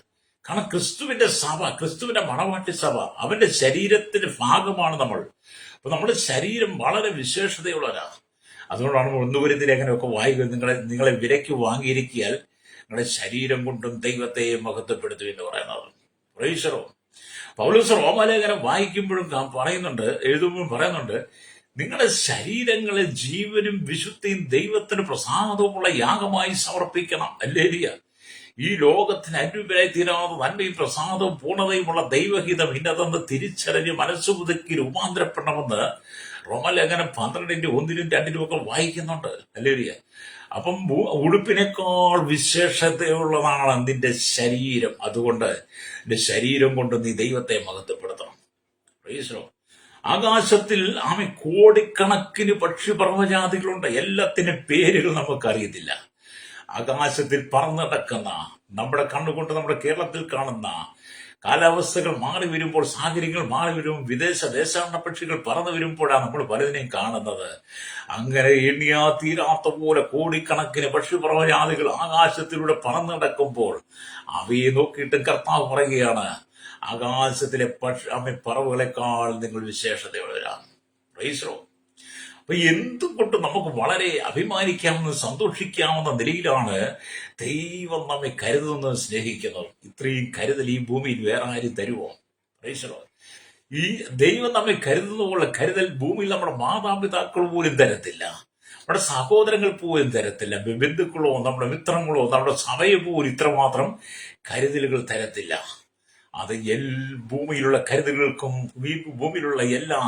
കാരണം ക്രിസ്തുവിന്റെ സഭ, ക്രിസ്തുവിന്റെ മണവാട്ടി സഭ, അവന്റെ ശരീരത്തിന്റെ ഭാഗമാണ് നമ്മൾ. അപ്പൊ നമ്മുടെ ശരീരം വളരെ വിശേഷതയുള്ളവരാണ്. അതുകൊണ്ടാണ് 1 കൊരിന്ത്യർ ലേഖനമൊക്കെ വായിക്കുന്നത്, നിങ്ങളെ വിലയ്ക്ക് വാങ്ങിയിരിക്കിയാൽ നിങ്ങളുടെ ശരീരം കൊണ്ടും ദൈവത്തെ മഹത്വപ്പെടുത്തും എന്ന് പറയുന്നത്. പ്രൈസറോ പൗലോസ് റോമാലേഖനം വായിക്കുമ്പോഴും എഴുതുമ്പോഴും പറയുന്നുണ്ട്, നിങ്ങളുടെ ശരീരങ്ങളെ ജീവനും വിശുദ്ധിയും ദൈവത്തിന് പ്രസാദവുമുള്ള യാഗമായി സമർപ്പിക്കണം. ഹല്ലേലൂയ. ഈ ലോകത്തിന് അനുപരായി തീരാതെ നന്മയും പ്രസാദവും പൂർണ്ണതയുമുള്ള ദൈവഹിതം ഇന്നതെന്ന് തിരിച്ചറിഞ്ഞ് മനസ്സുപുതുക്കി രൂപാന്തരപ്പെടണമെന്ന് റോമലേഖനം 12:1-2 ഒക്കെ വായിക്കുന്നുണ്ട്. ഹല്ലേലൂയ. അപ്പം ഉടുപ്പിനേക്കാൾ വിശേഷതയുള്ളതാണ് നിന്റെ ശരീരം. അതുകൊണ്ട് നിന്റെ ശരീരം കൊണ്ട് നീ ദൈവത്തെ മഹത്വപ്പെടുത്തണം. Price the Lord. ആകാശത്തിൽ കോടിക്കണക്കിന് പക്ഷിപർവ്വജാതികളുണ്ട്. എല്ലാത്തിനും പേരുകൾ നമുക്കറിയത്തില്ല. ആകാശത്തിൽ പറന്നിടക്കുന്ന, നമ്മുടെ കണ്ണുകൊണ്ട് നമ്മുടെ കേരളത്തിൽ കാണുന്ന കാലാവസ്ഥകൾ മാറി വരുമ്പോൾ, സാഹചര്യങ്ങൾ മാറി വരുമ്പോൾ, വിദേശ ദേശാടന പക്ഷികൾ പറന്നു വരുമ്പോഴാണ് നമ്മൾ പലതിനെയും കാണുന്നത്. അങ്ങനെ എണ്ണിയാ തീരാത്ത പോലെ കോടിക്കണക്കിന് പക്ഷിപർവ്വജാതികൾ ആകാശത്തിലൂടെ പറന്നിടക്കുമ്പോൾ അവയെ നോക്കിയിട്ട് കർത്താവ് പറയുകയാണ്, ആകാശത്തിലെ പറവുകളെക്കാൾ നിങ്ങൾ വിശേഷതയുള്ളവരാണ്. Price the Lord. അപ്പൊ എന്തുകൊണ്ട് നമുക്ക് വളരെ അഭിമാനിക്കാവുന്ന സന്തോഷിക്കാവുന്ന നിലയിലാണ് ദൈവം നമ്മെ കരുതുന്നത്, സ്നേഹിക്കുന്നത്. ഇത്രയും കരുതൽ ഈ ഭൂമിയിൽ വേറെ ആരും തരുമോ? Price the Lord. ഈ ദൈവം നമ്മെ കരുതുന്ന പോലെ കരുതൽ ഭൂമിയിൽ നമ്മുടെ മാതാപിതാക്കൾ പോലും തരത്തില്ല, നമ്മുടെ സഹോദരങ്ങൾ പോലും തരത്തില്ല, ബന്ധുക്കളോ നമ്മുടെ മിത്രങ്ങളോ നമ്മുടെ സഭയെ പോലും ഇത്രമാത്രം കരുതലുകൾ തരത്തില്ല. അത് ഭൂമിയിലുള്ള കരുതലുകൾക്കും ഭൂമിയിലുള്ള എല്ലാ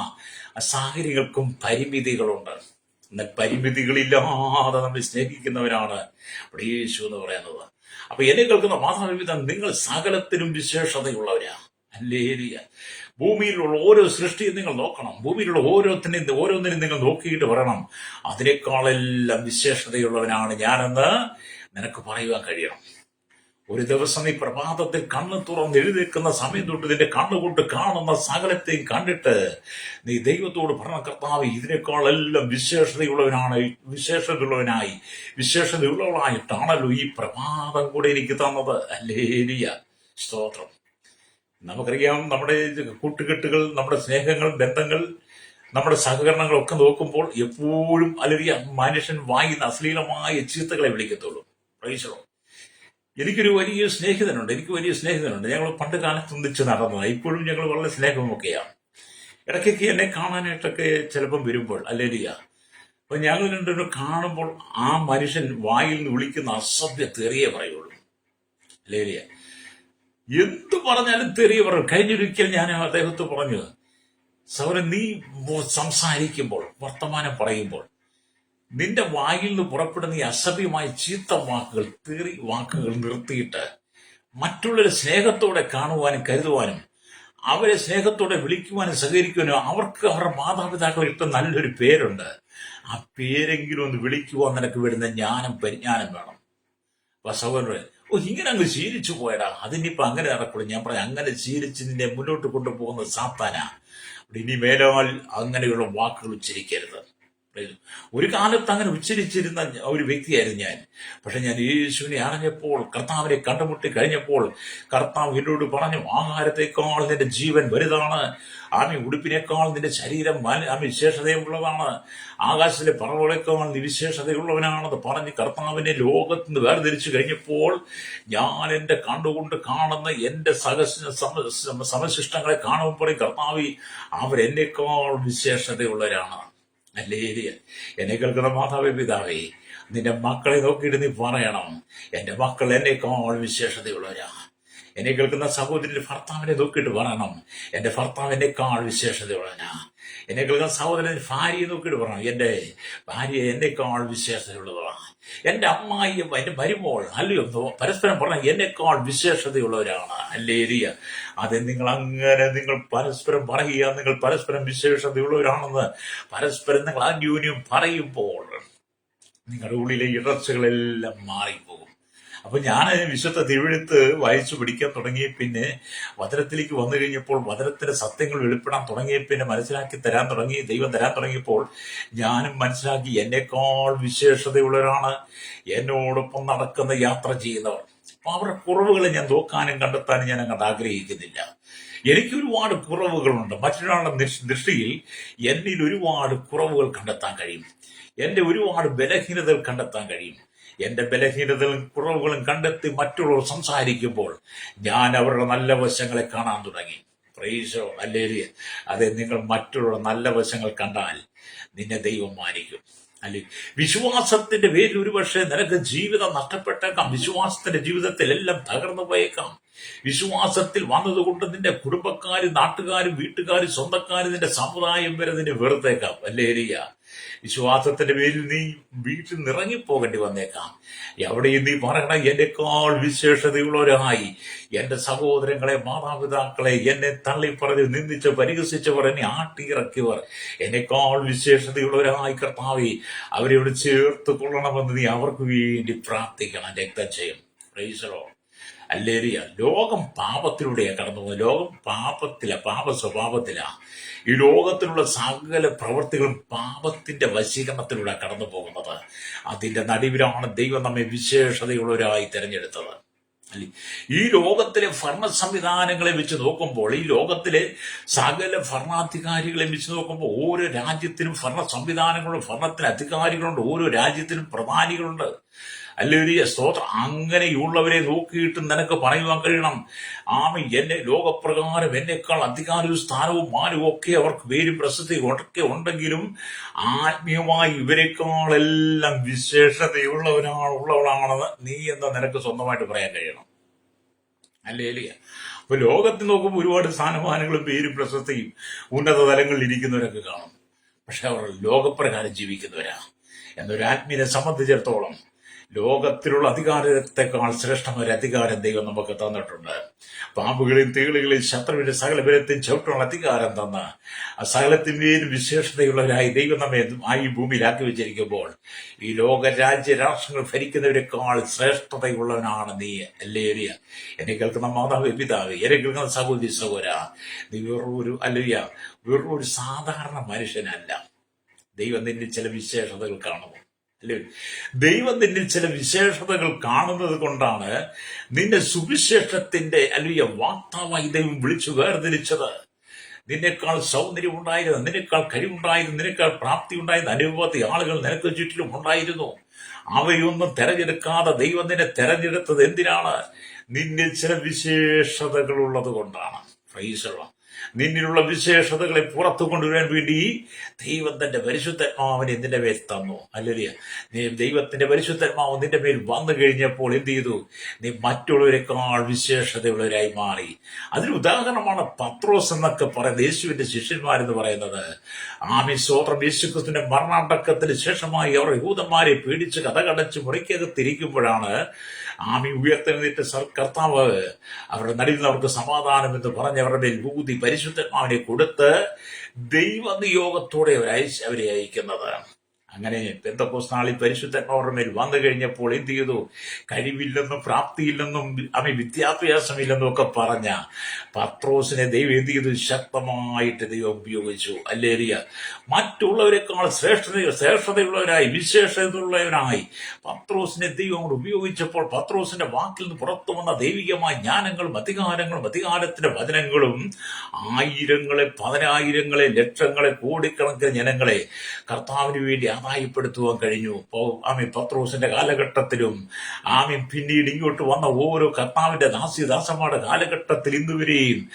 സാഹചര്യങ്ങൾക്കും പരിമിതികളുണ്ട്. എന്നാൽ പരിമിതികളില്ലാതെ നമ്മൾ സ്നേഹിക്കുന്നവരാണ് അവിടെ യേശു എന്ന് പറയുന്നത്. അപ്പൊ എന്നെ കേൾക്കുന്ന മാതാപിതാ, നിങ്ങൾ സകലത്തിനും വിശേഷതയുള്ളവരാ. ഹല്ലേലൂയ. ഭൂമിയിലുള്ള ഓരോ സൃഷ്ടിയും നിങ്ങൾ നോക്കണം. ഭൂമിയിലുള്ള ഓരോന്നിനും നിങ്ങൾ നോക്കിയിട്ട് പറയണം, അതിനേക്കാളെല്ലാം വിശേഷതയുള്ളവനാണ് ഞാനെന്ന് നിനക്ക് പറയുവാൻ കഴിയണം. ഒരു ദിവസം ഈ പ്രഭാതത്തിൽ കണ്ണ് തുറന്ന് എഴുന്നേൽക്കുന്ന സമയം തൊട്ട് നിന്റെ കണ്ണുകൊണ്ട് കാണുന്ന സകലത്തെയും കണ്ടിട്ട് നീ ദൈവത്തോട് പറഞ്ഞ, കർത്താവ് ഇതിനേക്കാളെല്ലാം വിശേഷതയുള്ളവനായിട്ടാണല്ലോ ഈ പ്രഭാതം കൂടെ എനിക്ക് തന്നത്. ഹല്ലേലൂയ. സ്തോത്രം. നമുക്കറിയാം, നമ്മുടെ കൂട്ടുകെട്ടുകൾ, നമ്മുടെ സ്നേഹങ്ങൾ, ബന്ധങ്ങൾ, നമ്മുടെ സഹകരണങ്ങളൊക്കെ നോക്കുമ്പോൾ എപ്പോഴും മനുഷ്യൻ വായിന്ന് അശ്ലീലമായ ചീത്തകളെ വിളിക്കത്തുള്ളൂ. Praise the Lord. എനിക്ക് വലിയ സ്നേഹിതനുണ്ട്. ഞങ്ങൾ പണ്ട് കാലത്ത് ഒന്നിച്ച് നടന്നതാണ്. ഇപ്പോഴും ഞങ്ങൾ വളരെ സ്നേഹമൊക്കെയാണ്. ഇടയ്ക്കൊക്കെ എന്നെ കാണാനായിട്ടൊക്കെ ചിലപ്പം വരുമ്പോൾ, ഹല്ലേലൂയ, അപ്പൊ ഞങ്ങൾ രണ്ടുപേരും കാണുമ്പോൾ ആ മനുഷ്യൻ വായിൽ നിന്ന് വിളിക്കുന്ന അസഭ്യ തെറിയേ പറയുള്ളൂ. ഹല്ലേലൂയ. എന്തു പറഞ്ഞാലും തെറിയ പറയും. കഴിഞ്ഞൊരിക്കൽ ഞാൻ അദ്ദേഹത്തെ പറഞ്ഞു, സൗരൻ, നീ സംസാരിക്കുമ്പോൾ, വർത്തമാനം പറയുമ്പോൾ നിന്റെ വായിൽ നിന്ന് പുറപ്പെടുന്ന ഈ അസഭ്യമായ ചീത്ത വാക്കുകൾ, തെറി വാക്കുകൾ നിർത്തിയിട്ട് മറ്റുള്ളവരെ സ്നേഹത്തോടെ കാണുവാനും കരുതുവാനും അവരെ സ്നേഹത്തോടെ വിളിക്കുവാനും സഹകരിക്കുവാനും അവർക്ക് അവരുടെ മാതാപിതാക്കളിട്ട് നല്ലൊരു പേരുണ്ട്. ആ പേരെങ്കിലും ഒന്ന് വിളിക്കുവാൻ നിനക്ക് വരുന്ന പരിജ്ഞാനം വേണം. അപ്പൊ സഹോദരൻ, ഇങ്ങനെ അങ്ങ് ശീലിച്ചു പോയടാ, അതിനിപ്പോ അങ്ങനെ നടക്കുള്ളൂ. ഞാൻ പറഞ്ഞു, അങ്ങനെ ശീലിച്ച് നിന്നെ മുന്നോട്ട് കൊണ്ടുപോകുന്നത് സാത്താനാ. ഇനി മേലാൽ അങ്ങനെയുള്ള വാക്കുകൾ ഉച്ചരിക്കരുത്. ഒരു കാലത്ത് അങ്ങനെ ഉച്ചരിച്ചിരുന്ന ഒരു വ്യക്തിയായിരുന്നു ഞാൻ. പക്ഷെ ഞാൻ യേശുവിനെ അറിഞ്ഞപ്പോൾ, കർത്താവിനെ കണ്ടുമുട്ടി കഴിഞ്ഞപ്പോൾ കർത്താവ് എന്നോട് പറഞ്ഞു, ആഹാരത്തെക്കാൾ നിന്റെ ജീവൻ വലുതാണ്, ഉടുപ്പിനേക്കാൾ നിന്റെ ശരീരം വിശേഷതയുള്ളതാണ്, ആകാശത്തിലെ പറവുകളേക്കാൾ നീ വിശേഷതയുള്ളവനാണെന്ന് പറഞ്ഞ് കർത്താവിനെ ലോകത്ത് നിന്ന് വേർതിരിച്ചു കഴിഞ്ഞപ്പോൾ ഞാൻ എന്റെ കണ്ടുകൊണ്ട് കാണുന്ന എന്റെ സമശിഷ്ടങ്ങളെ കാണുമ്പോൾ കർത്താവ് അവരെന്നേക്കാൾ വിശേഷതയുള്ളവരാണ്. ഹല്ലേലൂയ. എന്നെ കേൾക്കുന്ന മാതാവേ, പിതാവേ, നിന്റെ മക്കളെ നോക്കിയിട്ട് നീ പറയണം, എന്റെ മക്കൾ എന്നേക്കാൾ വിശേഷതയുള്ളവരാ. എന്നെ കേൾക്കുന്ന സഹോദരന്റെ ഭർത്താവിനെ നോക്കിയിട്ട് പറയണം, എന്റെ ഭർത്താവ് എന്നേക്കാൾ വിശേഷതയുള്ളവനാ. എന്നെ കേൾക്കുന്ന സഹോദരൻ ഭാര്യയെ നോക്കിയിട്ട് പറയണം, എന്റെ ഭാര്യ എന്നേക്കാൾ വിശേഷതയുള്ളതാണ്. എന്റെ അമ്മായിയും എന്റെ മരുമോൾ അല്ലയോ പരസ്പരം പറഞ്ഞ എന്നേക്കാൾ വിശേഷതയുള്ളവരാണ്. ഹല്ലേലൂയ. അത് നിങ്ങൾ പരസ്പരം പറയുക, നിങ്ങൾ പരസ്പരം വിശേഷതയുള്ളവരാണെന്ന് പരസ്പരം നിങ്ങൾ അന്യോന്യം പറയുമ്പോൾ നിങ്ങളുടെ ഉള്ളിലെ ഇടർച്ചകളെല്ലാം മാറിപ്പോകും. അപ്പൊ ഞാൻ വിശുദ്ധ തിരുവെഴുത്ത് വായിച്ചു പഠിക്കാൻ തുടങ്ങിയ പിന്നെ വചനത്തിലേക്ക് വന്നു കഴിഞ്ഞപ്പോൾ, വചനത്തിന്റെ സത്യങ്ങൾ വെളിപ്പെടാൻ തുടങ്ങിയ പിന്നെ ദൈവം തരാൻ തുടങ്ങിയപ്പോൾ ഞാനും മനസ്സിലാക്കി, എന്നേക്കാൾ വിശേഷതയുള്ളവരാണ് എന്നോടൊപ്പം നടക്കുന്ന യാത്ര ചെയ്യുന്നവർ. അപ്പൊ അവരുടെ കുറവുകളെ ഞാൻ നോക്കാനും കണ്ടെത്താനും ഞാൻ അങ്ങോട്ട് ആഗ്രഹിക്കുന്നില്ല. എനിക്ക് ഒരുപാട് കുറവുകളുണ്ട്. മറ്റൊരാളുടെ ദൃഷ്ടിയിൽ എന്നിൽ ഒരുപാട് കുറവുകൾ കണ്ടെത്താൻ കഴിയും. എന്റെ ഒരുപാട് ബലഹീനതകൾ കണ്ടെത്താൻ കഴിയും. എന്റെ ബലഹീനതകളും കുറവുകളും കണ്ടെത്തി മറ്റുള്ളവർ സംസാരിക്കുമ്പോൾ ഞാൻ അവരുടെ നല്ല വശങ്ങളെ കാണാൻ തുടങ്ങി. പ്രൈസോ ഹല്ലേലൂയ. അതെ, നിങ്ങൾ മറ്റുള്ളവരുടെ നല്ല വശങ്ങൾ കണ്ടാൽ നിന്നെ ദൈവം മാനിക്കും. അല്ലെ, വിശ്വാസത്തിന്റെ പേരിൽ ഒരുപക്ഷെ നിനക്ക് ജീവിതം നഷ്ടപ്പെട്ടേക്കാം. വിശ്വാസത്തിന്റെ ജീവിതത്തിൽ എല്ലാം തകർന്നു പോയേക്കാം. വിശ്വാസത്തിൽ വന്നതുകൊണ്ട് നിന്റെ കുടുംബക്കാരും നാട്ടുകാരും വീട്ടുകാരും സ്വന്തക്കാരും നിന്റെ സമുദായം വരെ നിന്നെ വെറുതേക്കാം. ഹല്ലേലൂയ. വിശ്വാസത്തിന്റെ പേരിൽ നീ വീട്ടിൽ നിന്ന് ഇറങ്ങിപ്പോകേണ്ടി വന്നേക്കാം. എവിടെയും നീ പറയണം, എന്നെക്കാൾ വിശേഷതയുള്ളവരായി എന്റെ സഹോദരങ്ങളെ, മാതാപിതാക്കളെ, എന്നെ തള്ളിപ്പറഞ്ഞ് നിന്ദിച്ച് പരിഹസിച്ചവർ, എന്നെ ആട്ടിയിറക്കിയവർ എന്നെക്കാൾ വിശേഷതയുള്ളവരായി കർത്താവേ അവരോട് ചേർത്ത് കൊള്ളണമെന്ന് നീ അവർക്ക് വേണ്ടി പ്രാർത്ഥിക്കണം. രക്തം ചെയ്യും. Price the Lord. ഹല്ലേലൂയ. ലോകം പാപത്തിലൂടെയാണ് കടന്നു പോകുന്നത്. ലോകം പാപ സ്വഭാവത്തിലാ. ഈ ലോകത്തിലുള്ള സകല പ്രവൃത്തികളും പാപത്തിന്റെ വശീകരണത്തിലൂടെ കടന്നു പോകുന്നത്. അതിന്റെ നടുവിലാണ് ദൈവം നമ്മെ വിശേഷതയുള്ളവരായി തിരഞ്ഞെടുത്തത്. അല്ലേ, ഈ ലോകത്തിലെ ഭരണ സംവിധാനങ്ങളെ വെച്ച് നോക്കുമ്പോൾ, ഈ ലോകത്തിലെ സകല ഭരണാധികാരികളെ വെച്ച് നോക്കുമ്പോൾ, ഓരോ രാജ്യത്തിനും ഭരണ സംവിധാനങ്ങളുണ്ട്, ഭരണത്തിന് അധികാരികളുണ്ട്, ഓരോ രാജ്യത്തിനും പ്രധാനികളുണ്ട്. ഹല്ലേലൂയ, സ്തോത്രം. അങ്ങനെയുള്ളവരെ നോക്കിയിട്ട് നിനക്ക് പറയുവാൻ കഴിയണം, എന്നെ ലോകപ്രകാരം എന്നേക്കാൾ അധികാരവും സ്ഥാനവും മാനവും ഒക്കെ അവർക്ക് പേരും പ്രസിദ്ധിയും ഒക്കെ ഉണ്ടെങ്കിലും ആത്മീയമായി ഇവരെക്കാളെല്ലാം വിശേഷതയുള്ളവരാണെന്ന് നീ എന്താ നിനക്ക് സ്വന്തമായിട്ട് പറയാൻ കഴിയണം. ഹല്ലേലൂയ. അപ്പൊ ലോകത്തിൽ നോക്കുമ്പോൾ ഒരുപാട് സ്ഥാനമാനങ്ങളും പേരും പ്രശസ്തിയും ഉന്നത തലങ്ങളിൽ ഇരിക്കുന്നവരൊക്കെ കാണും. പക്ഷെ അവർ ലോകപ്രകാരം ജീവിക്കുന്നവരാ. എന്നൊരു ആത്മീയനെ സംബന്ധിച്ചിടത്തോളം ലോകത്തിലുള്ള അധികാരത്തെക്കാൾ ശ്രേഷ്ഠമായ അധികാരം ദൈവം നമുക്ക് തന്നിട്ടുണ്ട്. പാമ്പുകളെയും തേളുകളെയും ശത്രുവിന്റെ സകല ബലത്തെയും ചവിട്ടുള്ള അധികാരം തന്ന സകലത്തിന്റെയും വിശേഷതയുള്ളവരായി ദൈവം നമ്മെ ഈ ഭൂമിയിലാക്കി വെച്ചിരിക്കുമ്പോൾ ഈ ലോക രാജ്യ രാഷ്ട്രങ്ങൾ ഭരിക്കുന്നവരെക്കാൾ ശ്രേഷ്ഠതയുള്ളവനാണ് നീ. ഹല്ലേലൂയ. എന്നെ കേൾക്കുന്ന മാതാവ് പിതാവ്, എന്നെ കേൾക്കുന്ന സഹോദരി സഹോദര, നീ വെറൊരു സാധാരണ മനുഷ്യനല്ല. ദൈവം നിന്നിൽ ചില വിശേഷതകൾ കാണുന്നു. അല്ലേ, ദൈവം നിന്നിൽ ചില വിശേഷതകൾ കാണുന്നത് കൊണ്ടാണ് നിന്നെ സുവിശേഷത്തിന്റെ വാക്താവായി ദൈവം വിളിച്ചു വേർതിരിച്ചത്. നിന്നെക്കാൾ സൗന്ദര്യം ഉണ്ടായിരുന്നു, നിന്നെക്കാൾ കഴിവുണ്ടായിരുന്നു, നിന്നെക്കാൾ പ്രാപ്തി ഉണ്ടായിരുന്ന അനവധി ആളുകൾ നിനക്ക് ചുറ്റിലും ഉണ്ടായിരുന്നു. അവയൊന്നും തെരഞ്ഞെടുക്കാതെ ദൈവം നിന്നെ തെരഞ്ഞെടുത്തത് എന്തിനാണ്? നിന്നിൽ ചില വിശേഷതകൾ ഉള്ളത് കൊണ്ടാണ്. Praise the Lord. നിന്നിലുള്ള വിശേഷതകളെ പുറത്തു കൊണ്ടുവരാൻ വേണ്ടി ദൈവം തന്റെ പരിശുദ്ധാത്മാവിനെ നിന്റെ മേൽ തന്നു. ഹല്ലേലൂയ. നീ ദൈവത്തിന്റെ പരിശുദ്ധാത്മാവ് നിന്റെ മേൽ വന്നു കഴിഞ്ഞപ്പോൾ എന്ത് ചെയ്തു? നീ മറ്റുള്ളവരെക്കാൾ വിശേഷതയുള്ളവരായി മാറി. അതിന് ഉദാഹരണമാണ് പത്രോസ് എന്നൊക്കെ പറയുന്നത്, യേശുവിന്റെ ശിഷ്യന്മാരെന്ന് പറയുന്നത്. സ്തോത്രം. യേശുക്രിസ്തുവിന്റെ മരണാടക്കത്തിന് ശേഷമായി അവർ യഹൂദന്മാരെ പേടിച്ച് കഥകടച്ച് മുറിക്കകത്തിരിക്കുമ്പോഴാണ് ഉയർത്തെഴുന്നേറ്റ് കർത്താവ് അവരുടെ നടുവിൽ അവർക്ക് സമാധാനം എന്ന് പറഞ്ഞ് അവരുടെ മേൽ ഊതി പരിശുദ്ധാത്മാവിനെ കൊടുത്ത് ദൈവനിയോഗത്തോടെ അവരെ അയക്കുന്നത്. അങ്ങനെ പെന്തക്കോസ്ത് നാളിൽ പരിശുദ്ധാത്മാവിന്റെ മേൽ വന്നു കഴിഞ്ഞപ്പോൾ എന്ത് ചെയ്തു? കഴിവില്ലെന്നും പ്രാപ്തിയില്ലെന്നും വിദ്യാഭ്യാസമില്ലെന്നും ഒക്കെ പറഞ്ഞ പത്രോസിനെ ദൈവം എന്ത് ചെയ്തു? ശക്തമായിട്ട് ദൈവം ഉപയോഗിച്ചു. ഹല്ലേലൂയ. മറ്റുള്ളവരെക്കാൾ ശ്രേഷ്ഠതയുള്ളവരായി വിശേഷതയുള്ളവരായി പത്രോസിനെ ദൈവം കൊണ്ട് ഉപയോഗിച്ചപ്പോൾ പത്രോസിന്റെ വാക്കിൽ നിന്ന് പുറത്തു വന്ന ദൈവികമായ ജ്ഞാനങ്ങളും അധികാരത്തിന്റെ വചനങ്ങളും ആയിരങ്ങളെ, പതിനായിരങ്ങളെ, ലക്ഷങ്ങളെ, കോടിക്കണക്കിന് ജനങ്ങളെ കർത്താവിന് വേണ്ടി ആദായപ്പെടുത്തുവാൻ കഴിഞ്ഞു. പത്രോസിന്റെ കാലഘട്ടത്തിലും പിന്നീട് ഇങ്ങോട്ട് വന്ന ഓരോ കർത്താവിന്റെ ദാസന്മാരുടെ കാലഘട്ടത്തിൽ ഇന്നുവരെയും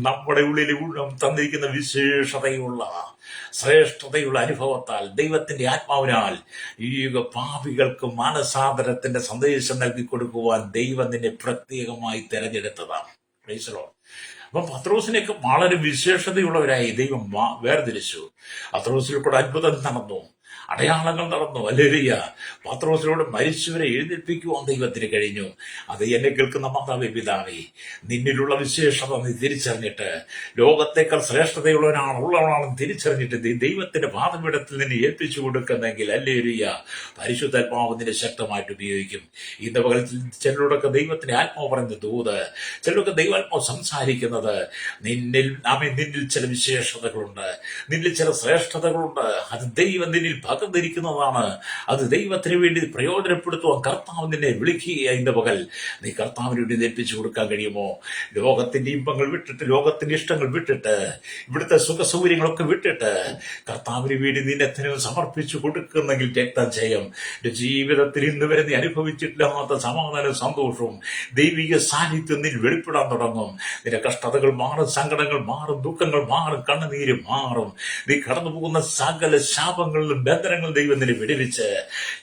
നമ്മുടെ ഉള്ളിൽ തന്നിരിക്കുന്ന ശ്രേഷ്ഠതയുള്ള അനുഭവത്താൽ ദൈവത്തിന്റെ ആത്മാവിനാൽ ഈ പാപികൾക്ക് മാനസാന്തരത്തിന്റെ സന്ദേശം നൽകി കൊടുക്കുവാൻ ദൈവം നിന്നെ പ്രത്യേകമായി തെരഞ്ഞെടുത്തതാണ്. Price the Lord. അപ്പം പത്രോസിനെയൊക്കെ വളരെ വിശേഷതയുള്ളവരായി ദൈവം വേർതിരിച്ചു. പത്രോസിൽ കൂടെ അത്ഭുതം നടന്നു, അടയാളങ്ങൾ നടന്നു. ഹല്ലേലൂയ. പത്രോസിലൂടെ മരിച്ചവരെ എഴുന്നേൽപ്പിക്കുവാൻ ദൈവത്തിന് കഴിഞ്ഞു. അത് എന്നെ കേൾക്കുന്ന മാതാവേ പിതാവേ, നിന്നിലുള്ള വിശേഷത നീ തിരിച്ചറിഞ്ഞിട്ട് ലോകത്തേക്കാൾ ശ്രേഷ്ഠതയുള്ളവനാണെന്ന് തിരിച്ചറിഞ്ഞിട്ട് ദൈവത്തിന്റെ പാദപീഠത്തിൽ നിന്നെ ഏൽപ്പിച്ചു കൊടുക്കുന്നെങ്കിൽ ഹല്ലേലൂയ, പരിശുദ്ധാത്മാവ് നിന്നെ ശക്തമായിട്ട് ഉപയോഗിക്കും. ഇന്ന് പകൽ ചിലരോടൊക്കെ ദൈവത്തിന്റെ ആത്മാവ് പറയുന്ന ദൂത്, ചിലരൊക്കെ ദൈവാത്മാവ് സംസാരിക്കുന്നത്, നിന്നിൽ ചില വിശേഷതകളുണ്ട്, നിന്നിൽ ചില ശ്രേഷ്ഠതകളുണ്ട്. അത് ദൈവം നിന്നിൽ തകർന്നിരിക്കുന്നതാണ്. അത് ദൈവത്തിന് വേണ്ടി പ്രയോജനപ്പെടുത്തുവാൻ കർത്താവ് നിന്നെ വിളിക്കുക. ഇന്ന് പകൽ നീ കർത്താവിന് വേണ്ടി ഏൽപ്പിച്ചു കൊടുക്കാൻ കഴിയുമോ? ലോകത്തിന്റെ ഇമ്പങ്ങൾ വിട്ടിട്ട്, ലോകത്തിന്റെ ഇഷ്ടങ്ങൾ വിട്ടിട്ട്, ഇവിടുത്തെ സുഖസൗകര്യങ്ങളൊക്കെ വിട്ടിട്ട് കർത്താവിന് വേണ്ടി നിന്നെ തന്നെ സമർപ്പിച്ചു കൊടുക്കുന്നെങ്കിൽ രക്തജയം. ജീവിതത്തിൽ ഇന്ന് വരെ നീ അനുഭവിച്ചിട്ടില്ലാത്ത സമാധാനവും സന്തോഷവും ദൈവിക സാന്നിധ്യം നിന്നിൽ വെളിപ്പെടാൻ തുടങ്ങും. നിന്റെ കഷ്ടതകൾ മാറും, സങ്കടങ്ങൾ മാറും, ദുഃഖങ്ങൾ മാറും, കണ്ണുനീര് മാറും. നീ കടന്നു പോകുന്ന സകല ശാപങ്ങളിലും ബന്ധനങ്ങളും ദൈവം നിന്നെ വിടുവിച്ച്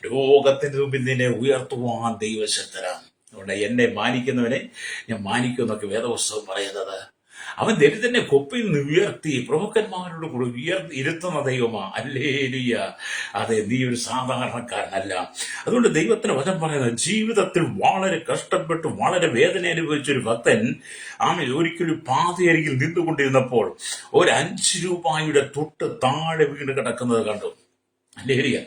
ലോകത്തിന്റെ മുമ്പിൽ നിന്നെ ഉയർത്തുവാൻ ദൈവശക്തനാണ്. അതുകൊണ്ട് എന്നെ മാനിക്കുന്നവനെ ഞാൻ മാനിക്കുമെന്നൊക്കെ വേദപുസ്തകം പറയുന്നത്. അവൻ ദരിദ്രനെ കൊപ്പിൽ നിന്ന് ഉയർത്തി പ്രമുഖന്മാരോട് കൂടി ഇരുത്തുന്ന ദൈവമാ. ഹല്ലേലൂയ. അതെ, നീ ഒരു സാധാരണക്കാരനല്ല. അതുകൊണ്ട് ദൈവത്തിന് വചനം പറയുന്നത്, ജീവിതത്തിൽ വളരെ കഷ്ടപ്പെട്ട് വളരെ വേദന അനുഭവിച്ചൊരു ഭക്തൻ ഒരിക്കലും പാതയരികിൽ നിന്നുകൊണ്ടിരുന്നപ്പോൾ ഒരു 5 രൂപയുടെ തൊട്ട് താഴെ വീണ് കിടക്കുന്നത് കണ്ടു. ഹല്ലേലൂയ.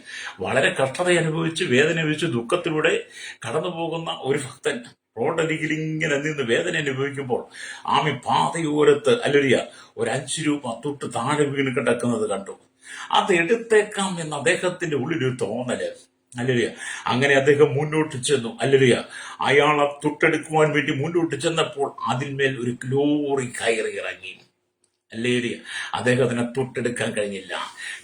വളരെ കഷ്ടത അനുഭവിച്ച് വേദന അനുഭവിച്ച് ദുഃഖത്തിലൂടെ കടന്നു പോകുന്ന ഒരു ഭക്തൻ റോഡരികിൽ ഇങ്ങനെ നിന്ന് വേദന അനുഭവിക്കുമ്പോൾ പാതയോരത്ത് ഹല്ലേലൂയ ഒരു 5 രൂപ തൊട്ട് താഴെ വീണ് കിടക്കുന്നത് കണ്ടു. അത് എടുത്തേക്കാം എന്ന് അദ്ദേഹത്തിന്റെ ഉള്ളിലൊരു തോന്നല്. ഹല്ലേലൂയ. അങ്ങനെ അദ്ദേഹം മുന്നോട്ട് ചെന്നു. ഹല്ലേലൂയ. അയാളെ തൊട്ടെടുക്കുവാൻ വേണ്ടി മുന്നോട്ട് ചെന്നപ്പോൾ അതിന്മേൽ ഒരു ലോറി കയറി ഇറങ്ങി. ഹല്ലേലൂയ. അദ്ദേഹത്തിനെ തൊട്ടെടുക്കാൻ കഴിഞ്ഞില്ല.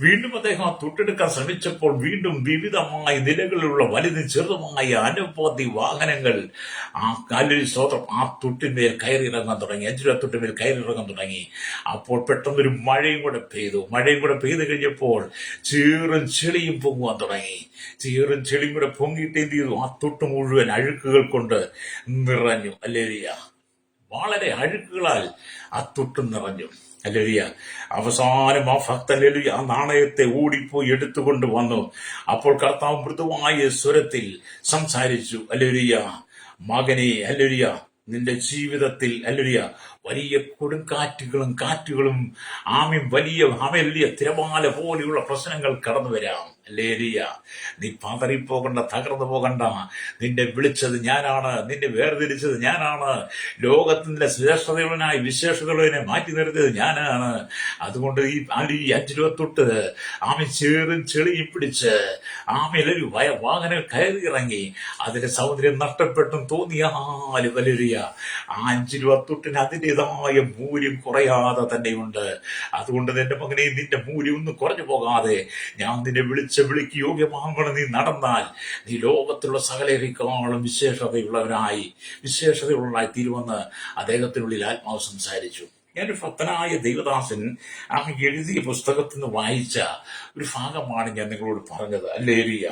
വീണ്ടും അദ്ദേഹം ആ തൊട്ടെടുക്കാൻ ശ്രമിച്ചപ്പോൾ വീണ്ടും വിവിധമായ നിലകളിലുള്ള വലുതും ചെറുതുമായ അനവധി വാഹനങ്ങൾ സ്തോത്രം ആ തൊട്ടിന്മേൽ കയറിയിറങ്ങാൻ തുടങ്ങി. 5 രൂപ തൊട്ടിന്മേൽ കയറിയിറങ്ങാൻ തുടങ്ങി. അപ്പോൾ പെട്ടെന്നൊരു മഴയും കൂടെ പെയ്ത് കഴിഞ്ഞപ്പോൾ ചീറും ചെളിയും പൊങ്ങുവാൻ തുടങ്ങി. ചീറും ചെളിയും കൂടെ പൊങ്ങിയിട്ട് എന്ത് ചെയ്തു? ആ തൊട്ട് മുഴുവൻ അഴുക്കുകൾ കൊണ്ട് നിറഞ്ഞു. ഹല്ലേലൂയ. വളരെ അഴുക്കുകളാൽ ആ തൊട്ട് നിറഞ്ഞു. ഹല്ലേലൂയ. അവസാനം ആ ഭക്തൻ ഹല്ലേലൂയ ആ നാണയത്തെ ഓടിപ്പോയി എടുത്തുകൊണ്ട് വന്നു. അപ്പോൾ കർത്താവ് മൃദുവായ സ്വരത്തിൽ സംസാരിച്ചു. ഹല്ലേലൂയ. മകനെ, ഹല്ലേലൂയ, നിന്റെ ജീവിതത്തിൽ ഹല്ലേലൂയ വലിയ കൊടുങ്കാറ്റുകളും കാറ്റുകളും വലിയ തിരമാല പോലെയുള്ള പ്രശ്നങ്ങൾ കടന്നു വരാം. ഹല്ലേലൂയ. നീ പതറിപ്പോകണ്ട, തകർന്നു പോകണ്ട. നിന്നെ വിളിച്ചത് ഞാനാണ്, നിന്നെ വേർതിരിച്ചത് ഞാനാണ്. ലോകത്തിന്റെ ശ്രേഷ്ഠതയുള്ളതിനായി വിശേഷതയുള്ളതിനെ മാറ്റി നിർത്തിയത് ഞാനാണ്. അതുകൊണ്ട് ഈ 5 രൂപ തൊട്ട് ചേറും ചെളിയും പിടിച്ച് ഒരു വാഹനം കയറി ഇറങ്ങി. അതിന്റെ സൗന്ദര്യം നഷ്ടപ്പെട്ടും തോന്നിയാലും ഹല്ലേലൂയ ആ 5 രൂപ തൊട്ടിന് അതിൻ്റെതായ മൂല്യം കുറയാതെ തന്നെയുണ്ട്. അതുകൊണ്ട് നിന്റെ മകനെ, നിന്റെ മൂല്യം ഒന്നും കുറഞ്ഞു പോകാതെ ഞാൻ നിന്നെ വിളിക്ക് യോഗ്യമാകണം. നീ നടന്നാൽ നീ ലോകത്തിലുള്ള സകലരെക്കാളും വിശേഷതയുള്ളവനായി തീരുമെന്ന് അദ്ദേഹത്തിനുള്ളിൽ ആത്മാവ് സംസാരിച്ചു. ഞാനൊരു ഭക്തനായ ദൈവദാസൻ എഴുതിയ പുസ്തകത്തിൽ നിന്ന് വായിച്ച ഒരു ഭാഗമാണ് ഞാൻ നിങ്ങളോട് പറഞ്ഞത്. ഹല്ലേലൂയ.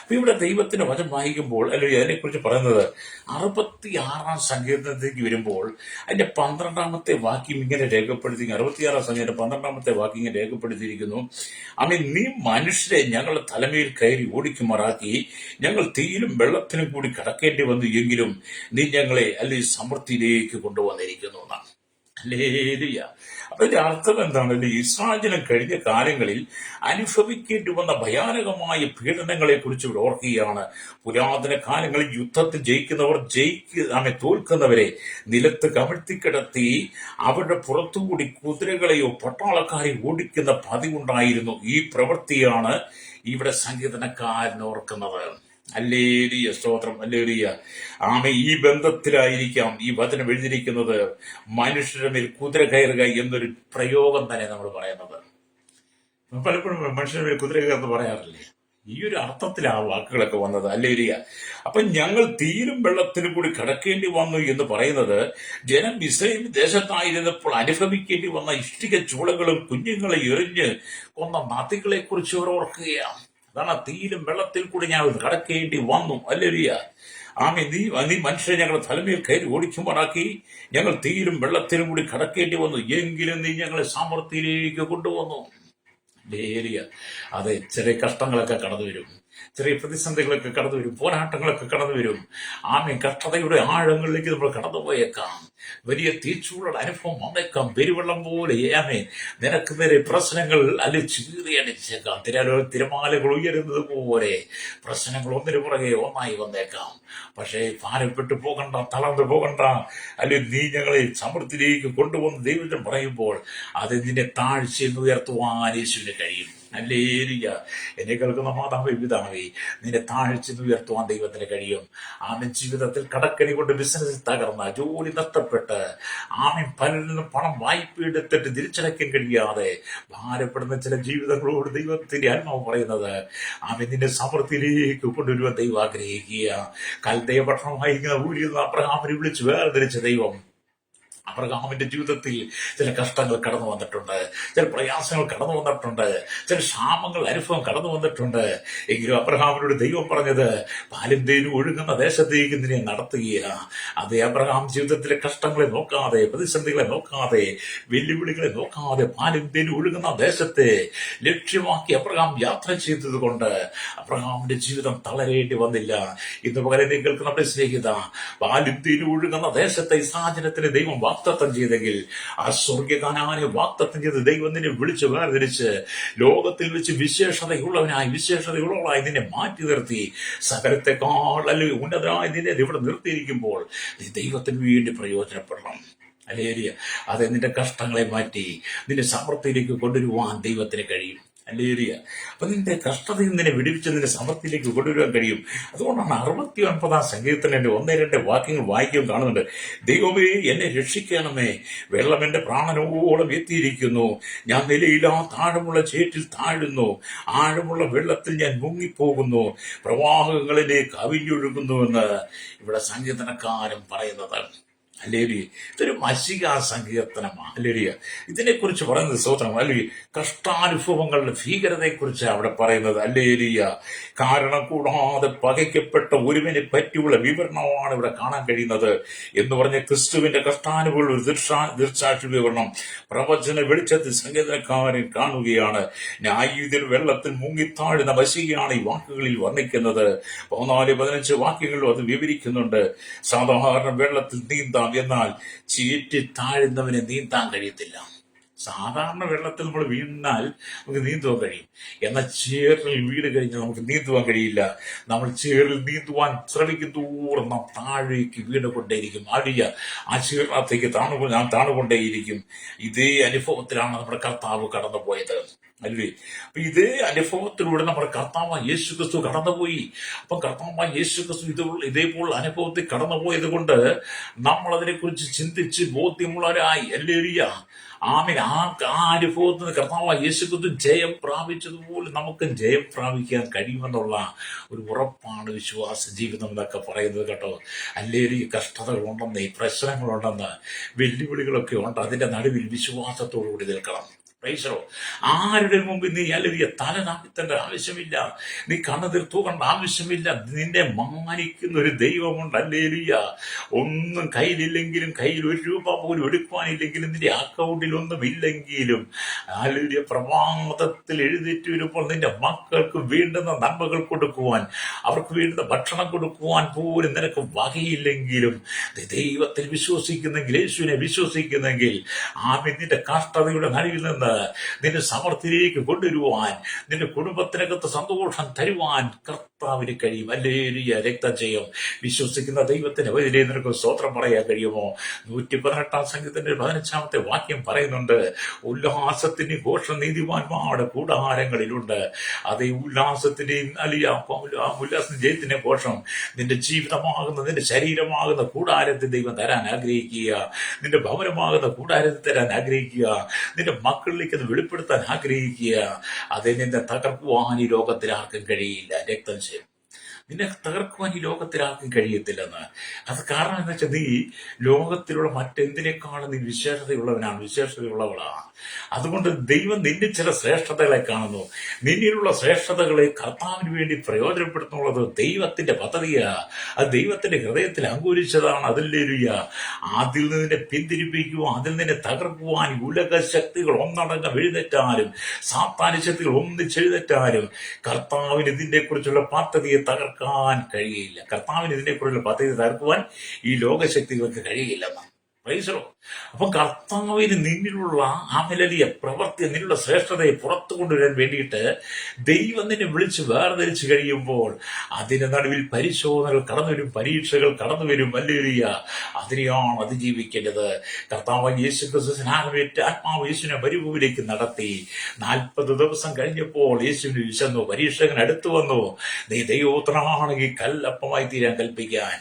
അപ്പൊ ഇവിടെ ദൈവത്തിന്റെ വചനം വായിക്കുമ്പോൾ ഹല്ലേലൂയ അതിനെക്കുറിച്ച് പറയുന്നത് 66-ാം സങ്കീർത്തനത്തിലേക്ക് വരുമ്പോൾ അതിന്റെ 12-ാമത്തെ വാക്യം ഇങ്ങനെ രേഖപ്പെടുത്തി. 66-ാം സങ്കീർത്തനം 12-ാമത്തെ വാക്യം ഇങ്ങനെ രേഖപ്പെടുത്തിയിരിക്കുന്നു. നീ മനുഷ്യരെ ഞങ്ങളുടെ തലമേൽ കയറി ഓടിക്കുമാറാക്കി, ഞങ്ങൾ തീയിലും വെള്ളത്തിനും കൂടി കടക്കേണ്ടി വന്നു, എങ്കിലും നീ ഞങ്ങളെ സമൃദ്ധിയിലേക്ക് കൊണ്ടുവന്നിരിക്കുന്നു എന്നാണ്. ഹല്ലേലൂയ. അപ്പൊ ഇതിന്റെ അർത്ഥം എന്താണ്? ഇസ്രായേലിന് കഴിഞ്ഞ കാലങ്ങളിൽ അനുഭവിക്കേണ്ടി വന്ന ഭയാനകമായ പീഡനങ്ങളെ കുറിച്ച് ഇവിടെ ഓർക്കുകയാണ്. പുരാതന കാലങ്ങളിൽ യുദ്ധത്തിൽ ജയിക്കുന്നവർ തോൽക്കുന്നവരെ നിലത്ത് കമഴ്ത്തിക്കിടത്തി അവരുടെ പുറത്തുകൂടി കുതിരകളെയോ പട്ടാളക്കാരെയോ ഓടിക്കുന്ന പതിവുണ്ടായിരുന്നു. ഈ പ്രവൃത്തിയാണ് ഇവിടെ സങ്കീർത്തനക്കാരൻ ഓർക്കുന്നത്. ഹല്ലേലൂയ. സ്തോത്രം. ഹല്ലേലൂയ. ഈ ബന്ധത്തിലായിരിക്കാം ഈ വചനം എഴുതിയിരിക്കുന്നത്. മനുഷ്യരുടെ മേൽ കുതിര കയറുക എന്നൊരു പ്രയോഗം തന്നെ നമ്മൾ പറയുന്നത്. പലപ്പോഴും മനുഷ്യരുടെ മേൽ കുതിര കയറുന്ന പറയാറില്ലേ? ഈ ഒരു അർത്ഥത്തിൽ ആ വാക്കുകളൊക്കെ വന്നത്. ഹല്ലേലൂയ. അപ്പൊ ഞങ്ങൾ തീരും വെള്ളത്തിനും കൂടി കടക്കേണ്ടി വന്നു എന്ന് പറയുന്നത് ജനം ഇസ്രായേൽ ദേശത്തായിരുന്നപ്പോൾ അനുഭവിക്കേണ്ടി വന്ന ഇഷ്ടിക ചൂളകളും കുഞ്ഞുങ്ങളെ എറിഞ്ഞ് കൊന്ന നദികളെ കുറിച്ച് അവർ ഓർക്കുകയാണ്. അതാണ് തീരും വെള്ളത്തിൽ കൂടി ഞാൻ കടക്കേണ്ടി വന്നു. ഹല്ലേലൂയ. നീ മനുഷ്യരെ ഞങ്ങളുടെ തലമേൽ കയറി ഓടിക്കുമാറാക്കി, ഞങ്ങൾ തീരും വെള്ളത്തിലും കൂടി കടക്കേണ്ടി വന്നു, എങ്കിലും നീ ഞങ്ങളെ സാമർത്ഥ്യത്തിലേക്ക് കൊണ്ടുവന്നു. ഹല്ലേലൂയ. അതെ, ചെറിയ കഷ്ടങ്ങളൊക്കെ കടന്നു വരും, ചെറിയ പ്രതിസന്ധികളൊക്കെ കടന്നു വരും, പോരാട്ടങ്ങളൊക്കെ കടന്നു വരും. കഷ്ടതയുടെ ആഴങ്ങളിലേക്ക് നമ്മൾ കടന്നുപോയേക്കാം. വലിയ തീച്ചൂടുള്ള അനുഭവം വന്നേക്കാം. പെരുവെള്ളം പോലെ നിനക്ക് നേരെ പ്രശ്നങ്ങൾ ചീറിയടിച്ചേക്കാം. തിരമാലകൾ ഉയരുന്നത് പോലെ പ്രശ്നങ്ങൾ ഒന്നിനു പുറകെ ഒന്നായി വന്നേക്കാം. പക്ഷേ ഭാരപ്പെട്ടു പോകണ്ട, തളർന്നു പോകണ്ട. നീ ഞങ്ങളെ സമൃദ്ധിയിലേക്ക് കൊണ്ടുവന്ന് ദൈവം പറയുമ്പോൾ അത് നിന്നെ താഴ്ചയിൽ ഉയർത്തുവാൻ യേശുവിന് കഴിയും. ഹല്ലേലൂയ. എന്നെ കേൾക്കുന്ന മാതാവേ, പിതാവേ, നിന്നെ താഴ്ച ഉയർത്തുവാൻ ദൈവത്തിന് കഴിയും. ആമൻ ജീവിതത്തിൽ കടക്കണി കൊണ്ട് ബിസിനസ് തകർന്ന, ജോലി നഷ്ടപ്പെട്ട്, ആമൻ പലരിൽ നിന്നും പണം വായ്പ എടുത്തിട്ട് തിരിച്ചടയ്ക്കാൻ കഴിയാതെ ഭാരപ്പെടുന്ന ചില ജീവിതങ്ങളോട് ദൈവത്തിന്റെ ആത്മാവ് പറയുന്നത്, ആമൻ നിന്നെ സമൃദ്ധിയിലേക്ക് കൊണ്ടുവരുവാൻ ദൈവം ആഗ്രഹിക്കുക. കൽദയ പട്ടണമായിരിക്കുന്ന ഊരിൽ നിന്ന് അബ്രഹാമിനെ വിളിച്ച് വേർതിരിച്ച ദൈവം അബ്രഹാമിന്റെ ജീവിതത്തിൽ ചില കഷ്ടങ്ങൾ കടന്നു വന്നിട്ടുണ്ട്, ചില പ്രയാസങ്ങൾ കടന്നു വന്നിട്ടുണ്ട്, ചില ക്ഷാമങ്ങൾ അനുഭവം കടന്നു വന്നിട്ടുണ്ട്. എങ്കിലും അബ്രഹാമിനോട് ദൈവം പറഞ്ഞത്, പാലും തേനും ഒഴുകുന്ന ദേശത്തേക്ക് നിന്നെ നടത്തുകയാണ്. അതേ അബ്രഹാം ജീവിതത്തിലെ കഷ്ടങ്ങളെ നോക്കാതെ, പ്രതിസന്ധികളെ നോക്കാതെ, വെല്ലുവിളികളെ നോക്കാതെ പാലും തേനും ഒഴുകുന്ന ദേശത്തെ ലക്ഷ്യമാക്കി അബ്രഹാം യാത്ര ചെയ്തത് കൊണ്ട് അബ്രഹാമിന്റെ ജീവിതം തളരേണ്ടി വന്നില്ല. ഇന്ന് പകരം നിങ്ങൾക്ക് നമ്മുടെ സ്നേഹിത, പാലും തേനും ഒഴുകുന്ന ദേശത്തെ സാഹചര്യത്തിന് ദൈവം വാഗ്ദത്തം ചെയ്തെങ്കിൽ, ആ സ്വർഗ്ഗ കാനാനെ വാഗ്ദത്തം ചെയ്ത് ദൈവം നിന്നെ വിളിച്ച് വേർതിരിച്ച് ലോകത്തിൽ വെച്ച് വിശേഷതയുള്ളവനായി നിന്നെ മാറ്റി നിർത്തി സകലത്തെക്കാൾ അല്ലെങ്കിൽ ഉന്നതനായി നിന്നെ ഇവിടെ നിർത്തിയിരിക്കുമ്പോൾ നീ ദൈവത്തിന് വേണ്ടി പ്രയോജനപ്പെടണം. ഹല്ലേലൂയ. അതെ, നിന്റെ കഷ്ടങ്ങളെ മാറ്റി നിന്റെ സമൃദ്ധിയിലേക്ക് കൊണ്ടുവരുവാൻ ദൈവത്തിന് കഴിയും. ഹല്ലേലൂയ. അപ്പൊ നിന്റെ കഷ്ടതയിൽ നിന്നെ വിടുവിച്ച് നിന്റെ സമൃദ്ധിയിലേക്ക് കൊണ്ടുവരുവാൻ കഴിയും. അതുകൊണ്ടാണ് 69 സങ്കീർത്തനം 1-2 വാക്യങ്ങൾ വായിക്കുകയും കാണുന്നുണ്ട്. ദൈവമേ, എന്നെ രക്ഷിക്കണമേ, വെള്ളം എന്റെ പ്രാണനോളം എത്തിയിരിക്കുന്നു, ഞാൻ നിലയില്ലാത്ത ആഴമുള്ള ചേറ്റിൽ താഴുന്നു, ആഴമുള്ള വെള്ളത്തിൽ ഞാൻ മുങ്ങിപ്പോകുന്നു, പ്രവാഹങ്ങളിലെ കവിഞ്ഞൊഴുകുന്നുവെന്ന് ഇവിടെ സങ്കീർത്തനക്കാരൻ പറയുന്നത്. ഹല്ലേലൂയ. ഇതൊരു മശിക സങ്കീർത്തനമാണ്. ഹല്ലേലൂയ. ഇതിനെക്കുറിച്ച് പറയുന്നത് സ്തോത്രം. ഹല്ലേലൂയ. കഷ്ടാനുഭവങ്ങളുടെ ഭീകരതയെക്കുറിച്ച് അവിടെ പറയുന്നത്. ഹല്ലേലൂയ. കാരണം കൂടാതെ പകയ്ക്കപ്പെട്ട ഒരുവനെ പറ്റിയുള്ള വിവരണമാണ് ഇവിടെ കാണാൻ കഴിയുന്നത്. എന്ന് പറഞ്ഞ ക്രിസ്തുവിന്റെ കഷ്ടാനുഭവങ്ങൾ ഒരു ദൃക്സാക്ഷി വിവരണം പ്രവചന വെളിച്ചത്തിൽ സങ്കീർത്തനക്കാരൻ കാണുകയാണ്. ന്യായീതിൽ വെള്ളത്തിൽ മുങ്ങിത്താഴുന്ന മശികയാണ് ഈ വാക്കുകളിൽ വർണ്ണിക്കുന്നത്. 14-15 വാക്യങ്ങളിലും അത് വിവരിക്കുന്നുണ്ട്. സാധാരണ വെള്ളത്തിൽ നീന്താം, എന്നാൽ ചീറ്റി താഴുന്നവനെ നീന്താൻ കഴിയത്തില്ല. സാധാരണ വെള്ളത്തിൽ നമ്മൾ വീണാൽ നമുക്ക് നീന്തുവാൻ കഴിയും, എന്നാൽ ചേറിൽ വീട് കഴിഞ്ഞാൽ നമുക്ക് നീന്തുവാൻ കഴിയില്ല. നമ്മൾ ചേറിൽ നീന്തുവാൻ ശ്രമിക്കും തോറും നാം താഴേക്ക് വീണുകൊണ്ടേയിരിക്കും. ആ ചേറിനകത്തേക്ക് താണുകൊണ്ടേയിരിക്കും. ഇതേ അനുഭവത്തിലാണ് നമ്മുടെ കർത്താവ് കടന്നുപോയത്. അല്ലേ? അപ്പൊ ഇതേ അനുഭവത്തിലൂടെ നമ്മുടെ കർത്താവ് യേശുക്രിസ്തു കടന്നുപോയി. അപ്പൊ കർത്താവ് യേശുക്രിസ്തു ഇതേപോലെ അനുഭവത്തിൽ കടന്നുപോയത് കൊണ്ട് നമ്മൾ അതിനെക്കുറിച്ച് ചിന്തിച്ച് ബോധ്യമുള്ളവരായി. ഹല്ലേലൂയ. ആമേൻ. ആ അനുഭവത്തിൽ നിന്ന് കർത്താവ് യേശുക്രിസ്തു ജയം പ്രാപിച്ചതുപോലെ നമുക്ക് ജയം പ്രാപിക്കാൻ കഴിയുമെന്നുള്ള ഒരു ഉറപ്പാണ് വിശ്വാസ ജീവിതം എന്നൊക്കെ പറയുന്നത് കേട്ടോ. ഹല്ലേലൂയ. കഷ്ടതകളുണ്ടെന്ന്, പ്രശ്നങ്ങളുണ്ടെന്ന്, വെല്ലുവിളികളൊക്കെ ഉണ്ട്. അതിന്റെ നടുവിൽ വിശ്വാസത്തോടു കൂടി നിൽക്കണം. ആരുടെ മുമ്പിൽ നീ അല്ലെങ്കിൽ തല നാട്ടേണ്ട ആവശ്യമില്ല, നീ കണ്ണതിർ തൂകേണ്ട ആവശ്യമില്ല. നിന്നെ മാനിക്കുന്ന ഒരു ദൈവമുണ്ട്. ഹല്ലേലൂയ. ഒന്നും കയ്യിലില്ലെങ്കിലും, കയ്യിൽ 1 രൂപ പോലും എടുക്കുവാനില്ലെങ്കിലും, നിന്റെ അക്കൗണ്ടിൽ ഒന്നും ഇല്ലെങ്കിലും, ഹല്ലേലൂയ, പ്രഭാതത്തിൽ എഴുന്നേറ്റ് വരുമ്പോൾ നിന്റെ മക്കൾക്ക് വേണ്ടുന്ന നന്മകൾ കൊടുക്കുവാൻ, അവർക്ക് വേണ്ടുന്ന ഭക്ഷണം കൊടുക്കുവാൻ പോലും നിനക്ക് വകയില്ലെങ്കിലും, ദൈവത്തിൽ വിശ്വസിക്കുന്നെങ്കിൽ, യേശുവിനെ വിശ്വസിക്കുന്നെങ്കിൽ, നിന്റെ കഷ്ടതയുടെ നടുവിൽ നിന്ന് നിന്റെ സമൃദ്ധിയിലേക്ക് കൊണ്ടുവരുവാൻ, നിന്റെ കുടുംബത്തിനകത്ത് സന്തോഷം തരുവാൻ കർത്താവിന് കഴിയും. ഹല്ലേലൂയ. രക്തജയം വിശ്വസിക്കുന്ന ദൈവത്തിന് വഴിയിലെ നിനക്ക് സ്തോത്രം പറയാൻ കഴിയുമോ? 118 സങ്കീർത്തനത്തിന്റെ 15 വാക്യം പറയുന്നുണ്ട്, ഉല്ലാസത്തിന്റെ ഘോഷം നീതിമാന്മാരുടെ കൂടാരങ്ങളിലുണ്ട്. അതേ ഉല്ലാസത്തിന്റെയും ഉല്ലാസത്തിന്റെ ജയത്തിന്റെ ഘോഷം നിന്റെ ജീവിതമാകുന്ന, നിന്റെ ശരീരമാകുന്ന കൂടാരത്തിൽ ദൈവം തരാൻ ആഗ്രഹിക്കുക. നിന്റെ ഭവനമാകുന്ന കൂടാരത്തിൽ തരാൻ ആഗ്രഹിക്കുക. നിന്റെ മക്കളിലേക്ക് അത് വെളിപ്പെടുത്താൻ ആഗ്രഹിക്കുക. അത് നിന്നെ തകർക്കുവാൻ ഈ ലോകത്തിൽ ആർക്കും കഴിയില്ല. രക്തം ചെയ്യും നിന്നെ തകർക്കുവാൻ ഈ ലോകത്തിൽ ആർക്കും കഴിയത്തില്ലെന്ന്. അത് കാരണം എന്താ വെച്ചാൽ, നീ ലോകത്തിലുള്ള മറ്റെന്തിനേക്കാളും നീ വിശേഷതയുള്ളവളാണ്. അതുകൊണ്ട് ദൈവം നിന്നിൽ ചില ശ്രേഷ്ഠതകളെ കാണുന്നു. നിന്നിലുള്ള ശ്രേഷ്ഠതകളെ കർത്താവിന് വേണ്ടി പ്രയോജനപ്പെടുത്തുന്നുള്ളത് ദൈവത്തിന്റെ പദ്ധതിയാണ്. അത് ദൈവത്തിന്റെ ഹൃദയത്തിൽ അങ്കുരിച്ചതാണ്. ഹല്ലേലൂയ. അതിൽ നിന്നെ പിന്തിരിപ്പിക്കുവാൻ, അതിൽ നിന്നെ തകർക്കുവാൻ ഉലക ശക്തികൾ ഒന്നടങ്കം എഴുന്നേറ്റാലും, സാത്താന്യ ശക്തികൾ ഒന്നിച്ചെഴുന്നേറ്റാലും കർത്താവിന് ഇതിനെ കുറിച്ചുള്ള പദ്ധതിയെ തകർക്കാൻ കഴിയില്ല. കർത്താവിന് ഇതിനെ കുറിച്ചുള്ള പദ്ധതി തകർക്കുവാൻ ഈ ലോകശക്തികൾക്ക് കഴിയില്ലെന്ന്. പ്രൈസറോ. അപ്പൊ കർത്താവിന് നിന്നിലുള്ള വലിയ പ്രവൃത്തി, നിന്നുള്ള ശ്രേഷ്ഠതയെ പുറത്തു കൊണ്ടുവരാൻ വേണ്ടിയിട്ട് ദൈവം നിന്നെ വിളിച്ച് വേർതിരിച്ചു കഴിയുമ്പോൾ അതിന്റെ നടുവിൽ പരിശോധനകൾ കടന്നു വരും, പരീക്ഷകൾ കടന്നു വരും. ഹല്ലേലൂയ. അതിനെയാണ് അതിജീവിക്കേണ്ടത്. കർത്താവ് യേശു ക്രിസ്തു സ്നാനമേറ്റ് ആത്മാവ് യേശുവിനെ മരുഭൂമിയിലേക്ക് നടത്തി. 40 ദിവസം കഴിഞ്ഞപ്പോൾ യേശുവിന് വിശന്നു. പരീക്ഷകൻ അടുത്തു വന്നു. നീ ദൈവോത്രമാണെങ്കിൽ കല്ലപ്പമായി തീരാൻ കൽപ്പിക്കാൻ.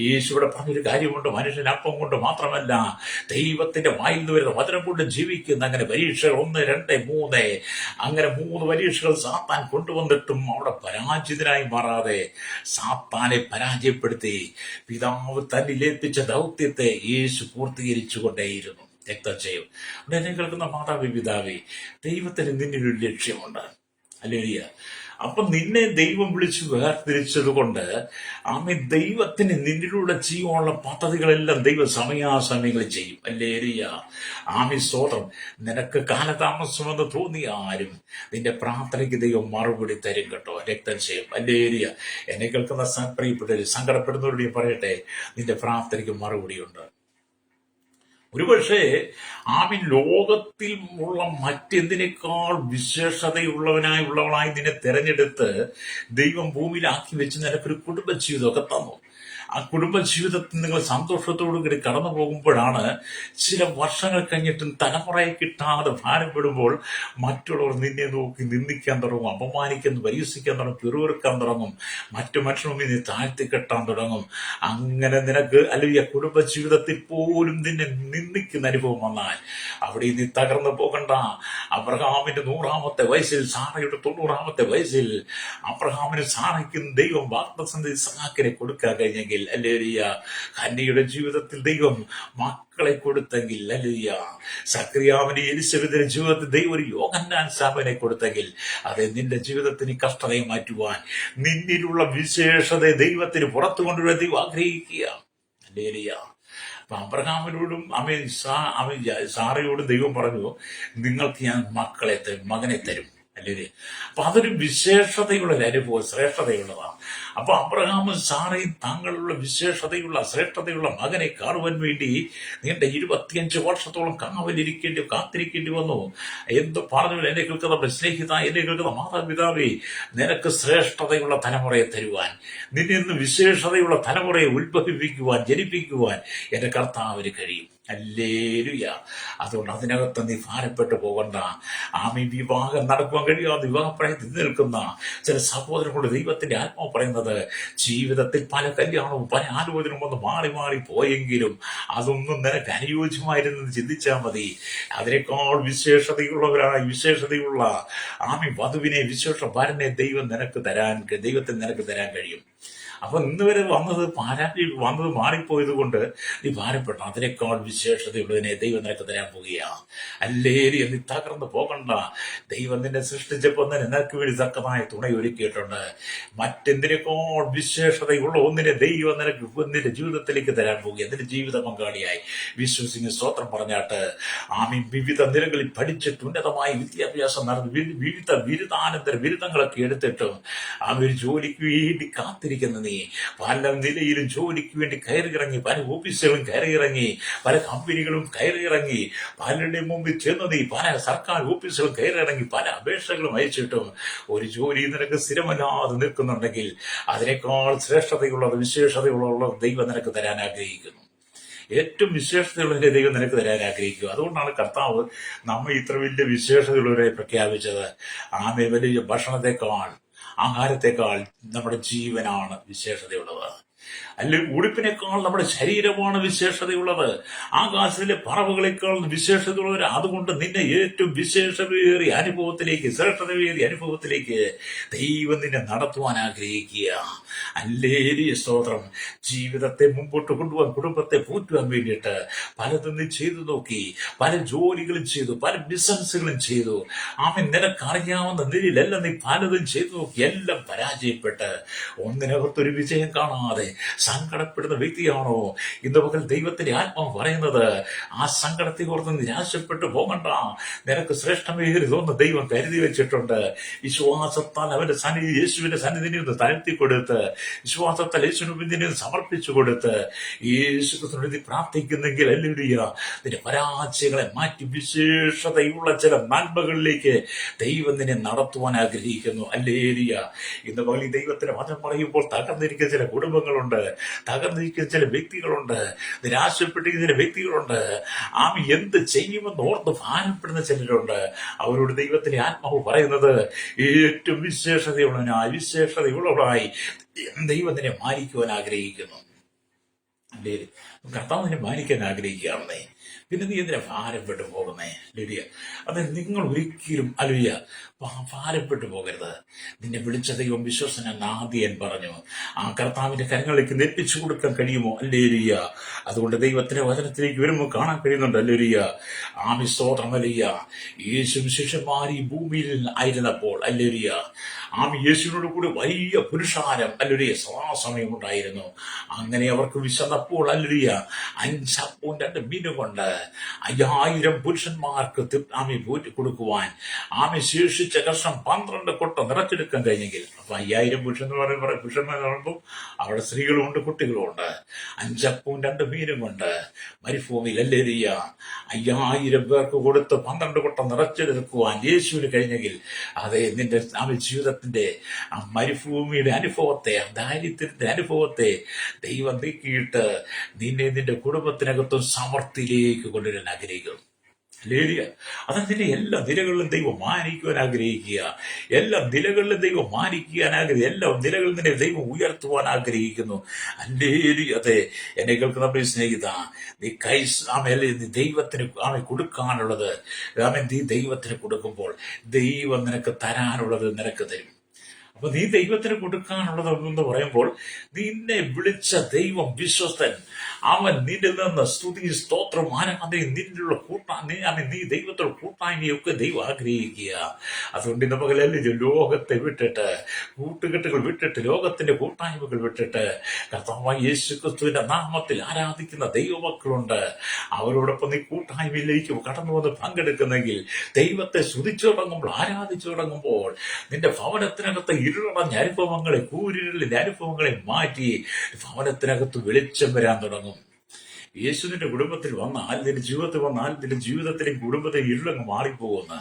യേശുവിടെ പറഞ്ഞൊരു കാര്യമുണ്ട്, മനുഷ്യൻ അപ്പം കൊണ്ട് മാത്രമല്ല ദൈവത്തിന്റെ വായിൽ നിന്ന് വരുന്ന വചനം കൊണ്ട് ജീവിക്കുന്ന. അങ്ങനെ പരീക്ഷകൾ 1, 2, 3, അങ്ങനെ 3 പരീക്ഷകൾ സാത്താൻ കൊണ്ടുവന്നിട്ടും അവിടെ പരാജിതനായി മാറാതെ സാത്താനെ പരാജയപ്പെടുത്തി പിതാവ് തന്നിൽ ഏൽപ്പിച്ച ദൗത്യത്തെ യേശു പൂർത്തീകരിച്ചു കൊണ്ടേയിരുന്നു. രക്തം ചെയ്യും. അവിടെ എന്നെ കേൾക്കുന്ന മാതാവി പിതാവേ, ദൈവത്തിന് നിന്നിലൊരു ലക്ഷ്യമുണ്ട്. ഹല്ലേലൂയ. അപ്പൊ നിന്നെ ദൈവം വിളിച്ച് വേർതിരിച്ചത് കൊണ്ട് ദൈവത്തിന് നിന്നിലൂടെ ചെയ്യാനുള്ള പദ്ധതികളെല്ലാം ദൈവ സമയാസമയങ്ങളിൽ ചെയ്യും. ഹല്ലേലൂയ. സ്തോത്രം. നിനക്ക് കാലതാമസമെന്ന് തോന്നിയാലും നിന്റെ പ്രാർത്ഥനയ്ക്ക് ദൈവം മറുപടി തരും കേട്ടോ. രക്തം ചെയ്യും. ഹല്ലേലൂയ. എന്നെ കേൾക്കുന്ന പ്രിയപ്പെട്ടവര്, സങ്കടപ്പെടുന്നവരോട് ഞാൻ പറയട്ടെ, നിന്റെ പ്രാർത്ഥനയ്ക്ക് മറുപടിയുണ്ട്. ഒരുപക്ഷെ ലോകത്തിൽ ഉള്ള മറ്റെന്തിനേക്കാൾ വിശേഷതയുള്ളവനായി നിന്നെ തെരഞ്ഞെടുത്ത് ദൈവം ഭൂമിയിലാക്കി വെച്ച് നിനക്കൊരു കുടുംബജീവിതമൊക്കെ തന്നു. ആ കുടുംബജീവിതത്തിൽ നിങ്ങൾ സന്തോഷത്തോടു കൂടി കടന്നു പോകുമ്പോഴാണ് ചില വർഷങ്ങൾ കഴിഞ്ഞിട്ടും തലമുറയെ കിട്ടാതെ ഭാരപ്പെടുമ്പോൾ മറ്റുള്ളവർ നിന്നെ നോക്കി നിന്ദിക്കാൻ തുടങ്ങും, അപമാനിക്കാൻ, പരിഹസിക്കാൻ തുടങ്ങും, പിറുവിറുക്കാൻ തുടങ്ങും, മറ്റു മനുഷ്യരും നിന്നെ താഴ്ത്തി കെട്ടാൻ തുടങ്ങും. അങ്ങനെ നിനക്ക് അല്ലെങ്കിൽ കുടുംബജീവിതത്തിൽ പോലും നിന്നെ നിന്ദിക്കുന്ന അനുഭവം വന്നാൽ അവിടെ നീ തകർന്നു പോകണ്ട. അബ്രഹാമിന്റെ 100-ാമത്തെ വയസ്സിൽ, സാറയുടെ 90-ാമത്തെ വയസ്സിൽ അബ്രഹാമിന് സാറയ്ക്കും ദൈവം വാഗ്ദത്തം ഇസ്ഹാക്കിനെ കൊടുക്കാൻ കഴിഞ്ഞെങ്കിൽ, ഹല്ലേലൂയ. ഹന്നയുടെ ജീവിതത്തിൽ ദൈവം മക്കളെ കൊടുത്തെങ്കിൽ, ഹല്ലേലൂയ. സക്രിയാവിന്റെ എലിസബത്തിന്റെ ജീവിതത്തിൽ ദൈവം ഒരു യോഹന്നാൻ സ്നാപകനെ കൊടുത്തെങ്കിൽ, അത് നിന്റെ ജീവിതത്തിന് കഷ്ടതയെ മാറ്റുവാൻ, നിന്നിലുള്ള വിശേഷതയെ ദൈവത്തിന് പുറത്തു കൊണ്ടുവരാൻ ദൈവം ആഗ്രഹിക്കുക. ഹല്ലേലൂയ. അപ്പൊ അബ്രഹാമിനോടും സാറയോടും ദൈവം പറഞ്ഞു, നിങ്ങൾക്ക് ഞാൻ മക്കളെ തരും, മകനെ തരും. അല്ലേ? അപ്പൊ അതൊരു വിശേഷതയുള്ള ഒരു അനുഭവം, ശ്രേഷ്ഠതയുള്ളതാണ്. അപ്പൊ അബ്രഹാമും സാറയും തങ്ങളുള്ള വിശേഷതയുള്ള ശ്രേഷ്ഠതയുള്ള മകനെ കാണുവാൻ വേണ്ടി നീണ്ട 25 വർഷത്തോളം കാത്തിരിക്കേണ്ടി വന്നു. എന്ത് പറഞ്ഞു എന്നെ കേൾക്കുന്ന സ്നേഹിത, എന്നെ കേൾക്കുന്ന മാതാപിതാവേ, നിനക്ക് ശ്രേഷ്ഠതയുള്ള തലമുറയെ തരുവാൻ, നിന്നിൽ നിന്ന് വിശേഷതയുള്ള തലമുറയെ ഉത്ഭവിപ്പിക്കുവാൻ, ജനിപ്പിക്കുവാൻ എന്റെ കർത്താവിന് കഴിയും. ഹല്ലേലൂയ. അതുകൊണ്ട് അതിനകത്ത് നീ ഭാരപ്പെട്ടു പോകണ്ട. വിവാഹം നടക്കുവാൻ കഴിയാതെ വിവാഹപ്രായത്തിൽ നിൽക്കുന്ന ചില സഹോദരങ്ങളുടെ ദൈവത്തിന്റെ ആത്മാവ് പറയുന്നത്, ജീവിതത്തിൽ പല കല്യാണവും പല ആലോചനയും ഒന്ന് മാറി പോയെങ്കിലും അതൊന്നും നിനക്ക് അനുയോജ്യമായിരുന്നെന്ന് ചിന്തിച്ചാൽ മതി. അതിനേക്കാൾ വിശേഷതയുള്ള വധുവിനെ, വിശേഷ ഭാരനെ ദൈവത്തിന് നിനക്ക് തരാൻ കഴിയും. അപ്പൊ ഇന്ന് വരെ വന്നത് മാറിപ്പോയത് കൊണ്ട് നീ ഭാരപ്പെട്ട, അതിനേക്കാൾ വിശേഷതയുള്ളതിനെ ദൈവം നിനക്ക് തരാൻ പോവുകയാണ്. അല്ലേരി നീ തകർന്നു പോകണ്ട. ദൈവം നിന്നെ സൃഷ്ടിച്ചപ്പോൾ നിനക്ക് വേണ്ടി തക്കമായ തുണ ഒരുക്കിയിട്ടുണ്ട്. മറ്റെന്തിനേക്കാൾ വിശേഷതയുള്ള ഒന്നിനെ ദൈവം നിനക്ക് നിന്റെ ജീവിതത്തിലേക്ക് തരാൻ പോവുക. നിന്റെ ജീവിത പങ്കാളിയായി വിശ്വസിന് സ്തോത്രം പറഞ്ഞാട്ട് വിവിധ നിലകളിൽ പഠിച്ചിട്ട് ഉന്നതമായ വിദ്യാഭ്യാസം നടന്ന് വിവിധ ബിരുദാനന്തര ബിരുദങ്ങളൊക്കെ എടുത്തിട്ടും ഒരു ജോലിക്ക് വേണ്ടി കാത്തിരിക്കുന്ന നീ, പല നിലയിലും ജോലിക്ക് വേണ്ടി കയറിയിറങ്ങി, പല ഓഫീസുകളും കയറിയിറങ്ങി, പല കമ്പനികളും കയറിയിറങ്ങി, പലരുടെ മുമ്പിൽ ചെന്ന് നീ പല സർക്കാർ ഓഫീസുകളും കയറിയിറങ്ങി, പല അപേക്ഷകളും അയച്ചിട്ടും ഒരു ജോലി നിനക്ക് സ്ഥിരമല്ലാതെ നിൽക്കുന്നുണ്ടെങ്കിൽ അതിനേക്കാൾ ശ്രേഷ്ഠതയുള്ളത്, വിശേഷതയുള്ളത് ദൈവം നിനക്ക് തരാൻ ആഗ്രഹിക്കുന്നു. ഏറ്റവും വിശേഷതയുള്ളതിന്റെ ദൈവം നിനക്ക് തരാൻ ആഗ്രഹിക്കുക. അതുകൊണ്ടാണ് കർത്താവ് നമ്മെ ഇത്ര വലിയ വിശേഷതയുള്ളവരെ പ്രഖ്യാപിച്ചത്. വലിയ ഭക്ഷണത്തെക്കാൾ, ആഹാരത്തെക്കാൾ നമ്മുടെ ജീവനാണ് വിശേഷതയുള്ളത്. അല്ലെങ്കിൽ ഉടുപ്പിനേക്കാൾ നമ്മുടെ ശരീരമാണ് വിശേഷതയുള്ളത്. ആകാശത്തിലെ പറവുകളെക്കാൾ വിശേഷതയുള്ളവർ. അതുകൊണ്ട് നിന്നെ ഏറ്റവും വിശേഷതയേറിയ അനുഭവത്തിലേക്ക്, ശ്രേഷ്ഠതയേറിയ അനുഭവത്തിലേക്ക് ദൈവം നിന്നെ നടത്തുവാൻ ആഗ്രഹിക്കുക. ഹല്ലേലൂയ, സ്തോത്രം. ജീവിതത്തെ മുമ്പോട്ട് കൊണ്ടുപോകാൻ, കുടുംബത്തെ പോറ്റുവാൻ വേണ്ടിയിട്ട് പലതും നീ ചെയ്തു നോക്കി, പല ജോലികളും ചെയ്തു, പല ബിസിനസ്സുകളും ചെയ്തു. നിനക്കറിയാവുന്ന നിലയിലെല്ലാം നീ പലതും ചെയ്തു നോക്കി, എല്ലാം പരാജയപ്പെട്ട് ഒന്നിനകത്തൊരു വിജയം കാണാതെ സങ്കടപ്പെടുന്ന വ്യക്തിയാണോ, ഇന്ന് പകൽ ദൈവത്തിന്റെ ആത്മാവ് പറയുന്നത് ആ സങ്കടത്തെ ഓർത്ത് നിരാശപ്പെട്ടു പോകണ്ട. നിനക്ക് ശ്രേഷ്ഠമേറിയതൊന്ന് ദൈവം കരുതി വെച്ചിട്ടുണ്ട്. വിശ്വാസത്താൽ അവന്റെ സന്നിധി, യേശുവിന്റെ സന്നിധിനെ ഒന്ന് താഴ്ത്തി കൊടുത്ത്, വിശ്വാസത്താൽ യേശുവിന് മുന്നിനെ സമർപ്പിച്ചു കൊടുത്ത് യേശുവിനോട് പ്രാർത്ഥിക്കുന്നെങ്കിൽ അല്ലേലൂയ, നിന്റെ പരാജയങ്ങളെ മാറ്റി വിശേഷതയുള്ള ചില നന്മകളിലേക്ക് ദൈവം നിന്നെ നടത്തുവാൻ ആഗ്രഹിക്കുന്നു. അല്ലേലൂയ. ഇന്ന് പകൽ ഈ ദൈവത്തിന്റെ വചനം പറയുമ്പോൾ തകർന്നിരിക്കുന്ന ചില കുടുംബങ്ങളുണ്ട്, തകർന്നിരിക്കുന്ന ചില വ്യക്തികളുണ്ട്, നിരാശപ്പെട്ടിരിക്കുന്ന ചില വ്യക്തികളുണ്ട്. എന്ത് ചെയ്യുമെന്ന് ഓർത്ത് ഭാരപ്പെടുന്ന ചിലരുണ്ട്. അവരോട് ദൈവത്തിന്റെ ആത്മാവ് പറയുന്നത് ഏറ്റവും വിശേഷതയുള്ളവനായി ദൈവം നിന്നെ മാനിക്കുവാൻ ആഗ്രഹിക്കുന്നു. അല്ലേ, കർത്താവ് നിന്നെ മാനിക്കാൻ ആഗ്രഹിക്കുകയാണെന്നേ. പിന്നെ നീ എന്തിനാ ഭാരപ്പെട്ടു പോകുന്നേ ലിഡിയ? അത് നിങ്ങൾ ഒരിക്കലും അലുയ്യ ഭാരപ്പെട്ടു പോകരുത്. നിന്നെ വിളിച്ച ദൈവം വിശ്വസനെന്ന് ആദ്യൻ പറഞ്ഞു. ആ കർത്താവിന്റെ കരങ്ങളിലേക്ക് നെപ്പിച്ചു കൊടുക്കാൻ കഴിയുമോ? അല്ലേലിയ. അതുകൊണ്ട് ദൈവത്തിന്റെ വചനത്തിലേക്ക് വരുമ്പോൾ കാണാൻ കഴിയുന്നുണ്ട്. അല്ലേലിയ. സ്തോത്രം. അല്ലേലിയ. യേശു ശിഷ്യന്മാർ ഈ ഭൂമിയിൽ ആയിരുന്നപ്പോൾ അല്ലേലിയ, യേശുവിനോട് കൂടി വലിയ പുരുഷാരം അല്ലേലിയ സദാസമയം ഉണ്ടായിരുന്നു. അങ്ങനെ അവർക്ക് വിശന്നപ്പോൾ അല്ലേലിയ 5 അപ്പവും 2 മീനും കൊണ്ട് 5000 പുരുഷന്മാർക്ക് പോറ്റി കൊടുക്കുവാൻ ശേഷിച്ച കർഷം 12 കൊട്ട നിറച്ചെടുക്കാൻ കഴിഞ്ഞെങ്കിൽ, അപ്പൊ 5000 പുരുഷന്മാർ കാണുമ്പോൾ അവിടെ സ്ത്രീകളുമുണ്ട്, കുട്ടികളുമുണ്ട്. 5 അപ്പവും 2 മീനും കൊണ്ട് മരുഭൂമിയിൽ അല്ലേലിയ 5000 പേർക്ക് കൊടുത്ത് 12 കൊട്ട നിറച്ചെടുക്കുവാൻ യേശുവിന് കഴിഞ്ഞെങ്കിൽ, അതെ നിന്റെ ജീവിതത്തിന്റെ മരുഭൂമിയുടെ അനുഭവത്തെ, ദാരിദ്ര്യത്തിന്റെ അനുഭവത്തെ ദൈവം നീക്കിയിട്ട് നിന്റെ കുടുംബത്തിനകത്തും സമൃദ്ധിയിലേക്ക് കൊണ്ടുവരാൻ ആഗ്രഹിക്കുന്നു. ലേലിയ. അതിന്റെ എല്ലാ നിലകളിലും ദൈവം മാനിക്കുവാൻ ആഗ്രഹിക്കുക. എല്ലാ നിലകളിലും ദൈവം മാനിക്കാൻ ആഗ്രഹിക്കുക. എല്ലാ നിലകളിൽ നിന്നെ ദൈവം ഉയർത്തുവാൻ ആഗ്രഹിക്കുന്നു. അല്ലേലി. അതെ, എന്നെ കേൾക്കുന്ന പ്രിയ സ്നേഹിത, നീ നീ ദൈവത്തിന് കൊടുക്കാനുള്ളത് നീ ദൈവത്തിന് കൊടുക്കുമ്പോൾ ദൈവം നിനക്ക് തരാനുള്ളത് നിനക്ക് തരും. അപ്പൊ നീ ദൈവത്തിന് കൊടുക്കാനുള്ളത് എന്ന് പറയുമ്പോൾ, നിന്നെ വിളിച്ച ദൈവം വിശ്വസ്തൻ. അവൻ നിന്നിൽ നിന്ന് സ്തുതി, സ്തോത്രം, ആരാധനയും നിന്നിലുള്ള നീ ദൈവത്തോട് കൂട്ടായ്മയൊക്കെ ദൈവം ആഗ്രഹിക്കുക. അതുകൊണ്ട് ഇന്ന് പകലല്ലേ ലോകത്തെ വിട്ടിട്ട്, കൂട്ടുകെട്ടുകൾ വിട്ടിട്ട്, ലോകത്തിന്റെ കൂട്ടായ്മകൾ വിട്ടിട്ട് കർത്താവായ യേശു ക്രിസ്തുവിന്റെ നാമത്തിൽ ആരാധിക്കുന്ന ദൈവമക്കളുണ്ട്. അവരോടൊപ്പം നീ കൂട്ടായ്മയിലേക്ക് കടന്നു വന്ന് പങ്കെടുക്കുന്നെങ്കിൽ, ദൈവത്തെ സ്തുതിച്ചു തുടങ്ങുമ്പോൾ, ആരാധിച്ചു തുടങ്ങുമ്പോൾ, നിന്റെ ഭവനത്തിനകത്ത് ഇരുളടഞ്ഞ അനുഭവങ്ങളെ, കൂരിരുളിന്റെ അനുഭവങ്ങളെ മാറ്റി ഭവനത്തിനകത്ത് വെളിച്ചം വരാൻ തുടങ്ങും. യേശു നിന്റെ കുടുംബത്തിൽ വന്നാൽ, നിന്റെ ജീവിതത്തിൽ വന്നാൽ, നിന്റെ ജീവിതത്തിലെയും കുടുംബത്തിലും ഇരുളങ്ങ് മാറിപ്പോകുന്ന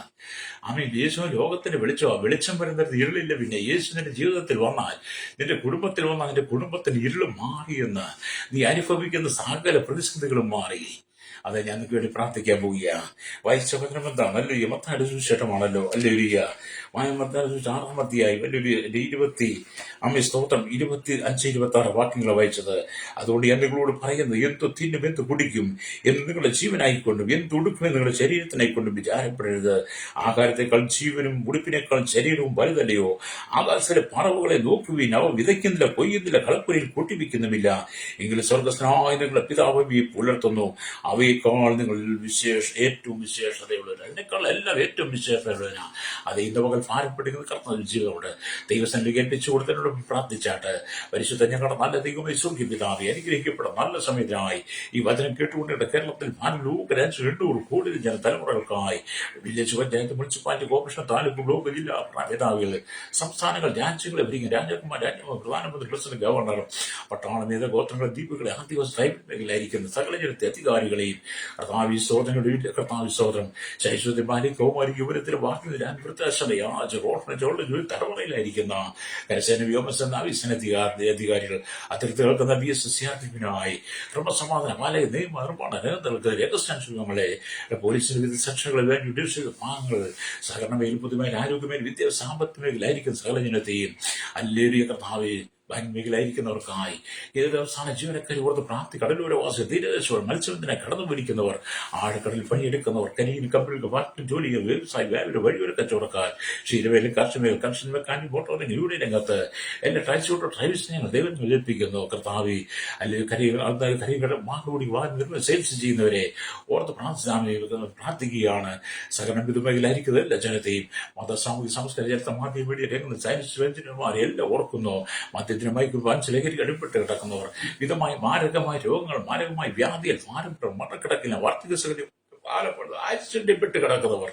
യേശു ലോകത്തിന് വെളിച്ചം വരുന്നത് ഇരുളില്ല. പിന്നെ യേശു നിന്റെ ജീവിതത്തിൽ വന്നാൽ, നിന്റെ കുടുംബത്തിൽ വന്നാൽ, നിന്റെ കുടുംബത്തിൽ ഇരുള് മാറിയെന്ന് നീ അനുഭവിക്കുന്ന സകല പ്രതിസന്ധികളും മാറി. അതെ, ഞാൻ നിങ്ങൾക്ക് വേണ്ടി പ്രാർത്ഥിക്കാൻ പോവുകയാണ്. വായിച്ച വചനം എന്താണ്? അല്ലൊരു മത്തായിയുടെ സുവിശേഷമാണല്ലോ. അല്ലൊരിയ 6-ാം അധ്യായം വലിയൊരു 25-26 വാക്യങ്ങൾ വായിച്ചത്. അതുകൊണ്ട് ഞാൻ നിങ്ങളോട് പറയുന്നത്, എന്ത് തിന്നും എന്ത് കുടിക്കും എന്ന് നിങ്ങളുടെ ജീവനായിക്കൊണ്ടും എന്ത് ഉടുക്കുമെന്ന് നിങ്ങളുടെ ശരീരത്തിനായിക്കൊണ്ടും വിചാരപ്പെടരുത്. ആഹാരത്തെക്കാൾ ജീവനും ഉടുപ്പിനേക്കാൾ ശരീരവും വലുതല്ലയോ? ആകാശത്തിലെ പറവുകളെ നോക്കുവിൻ, അവ വിതയ്ക്കുന്നില്ല, കൊയ്യുന്നില്ല, കളപ്പുരയിൽ കൂട്ടിവെക്കുന്നുമില്ല, എങ്കിലും സ്വർഗസ്നായ നിങ്ങളുടെ പിതാവ് പുലർത്തുന്നു. അവയേക്കാൾ നിങ്ങൾ ഏറ്റവും വിശേഷതയുള്ളവർ, അതിനേക്കാൾ എല്ലാം ഏറ്റവും വിശേഷതയുള്ളവനാ. അത് ഇന്ന് പകൽ ഭാരപ്പെട്ടിരിക്കുന്ന കർത്താവ് ജീവിതമുണ്ട്. ദൈവസന്നിധി കേൾപ്പിച്ചു കൊടുത്തതിനോട് പ്രാർത്ഥിച്ചാട്ട്, പരിശുദ്ധ ഞങ്ങളുടെ നല്ല ദൈവമേ, സ്വർഗ്ഗീയ പിതാവേ, അനുഗ്രഹിക്കപ്പെടുന്ന നല്ല സമയത്തിനായി ഈ വചനം കേട്ടുകൊണ്ടിട്ട് കേരളത്തിൽ 200 കോടി തലമുറകൾക്കായി village panchayat, municipality, corporation, taluk, block, ജില്ലാ മേധാവികൾ, സംസ്ഥാനങ്ങൾ, രാജ്യങ്ങളെ ഭരിക്കുന്ന രാജകുമാർ, പ്രധാനമന്ത്രി, പ്രസിഡന്റ്, ഗവർണർ, പട്ടാള നേത, ഗോത്രങ്ങൾ, ദ്വീപുകളെ, ആദിവാസി ട്രൈബൽ മേഖലയിലായിരിക്കുന്ന സകല ജനത്തെ അധികാരികളെയും കർത്താവിസ്തോത്രം ശൈശവത്തെ ബാലി കൗമാരി യുവനത്തിലെ വാർത്തയിൽ തലമുറയിലായിരിക്കുന്ന കരസേന, വ്യോമസേന, നാവികസേന അധികാരികൾ, അതിർത്തികൾക്ക് നൽകിയ സസ്യാധിപനായി ക്രമസമാധാന പാലയ നിയമ നിർമ്മാണ രംഗങ്ങൾക്ക് രഹസ്യാംശങ്ങളെ പോലീസിന് വിവിധ സെക്ഷനുകളെ ജുഡീഷ്യൽ വിഭാഗങ്ങൾ, സഹകരണ മേൽ, പൊതുമേൽ, ആരോഗ്യമേൽ, വിദ്യാഭ്യാസ, സാമ്പത്തിക മേഖലയിലായിരിക്കുന്ന സകല ജനത്തെയും അല്ലേറിയ കർത്താവെ മേഖലയായിരിക്കുന്നവർക്കായി ഏത് അവസാന ജീവനക്കാരി ഓർത്ത് പ്രാപ്തി, കടലോരവാസി, തീരദേശവർ, മത്സ്യബന്ധന, കടന്നു പിടിക്കുന്നവർ, ആഴക്കടലിൽ പണിയെടുക്കുന്നവർ, കനിയിൽ, കമ്പനികൾ, ഫാക്ടറി ജോലികൾ, വ്യവസായ വ്യാപാര, വഴിയോര കച്ചവടക്കാർ, ക്ഷീരവേല, കർഷകർ, കൺസ്ട്രക്ഷൻ മെക്കാനിക്, മോട്ടോറിംഗ്, യൂണിയൻ രംഗത്ത് എല്ലാ ട്രാൻസ്പോർട്ട് ഡ്രൈവേഴ്സിനെ ഞങ്ങൾ ദൈവം ഏൽപ്പിക്കുന്നു. കർത്താവി അല്ലെങ്കിൽ കരികളുടെ മാറുകൂടി സെയിൽസ് ചെയ്യുന്നവരെ ഓർത്ത് പ്രാർത്ഥിക്കുകയാണ്. സഹകരണ വിധുമേഖലയായിരിക്കുന്ന എല്ലാ ജനത്തെയും, മത, സാമൂഹിക, സംസ്കാര, ചരിത്ര, മാധ്യമ, മീഡിയ രംഗത്ത്, സയൻസ് എഞ്ചിനീയർമാരെ എല്ലാം ഓർക്കുന്നു. മദ്യത്തിന് മയക്കുപാൻ ലഹരി അടിപ്പെട്ട് കിടക്കുന്നവർ, വിധമായ മാരകമായ രോഗങ്ങൾ, മാരകമായ വ്യാധികൾ, മരണക്കിടക്കില്ല, വാർദ്ധക്യ സൗകര്യം ആക്സിഡന്റിൽപ്പെട്ട് കിടക്കുന്നവർ,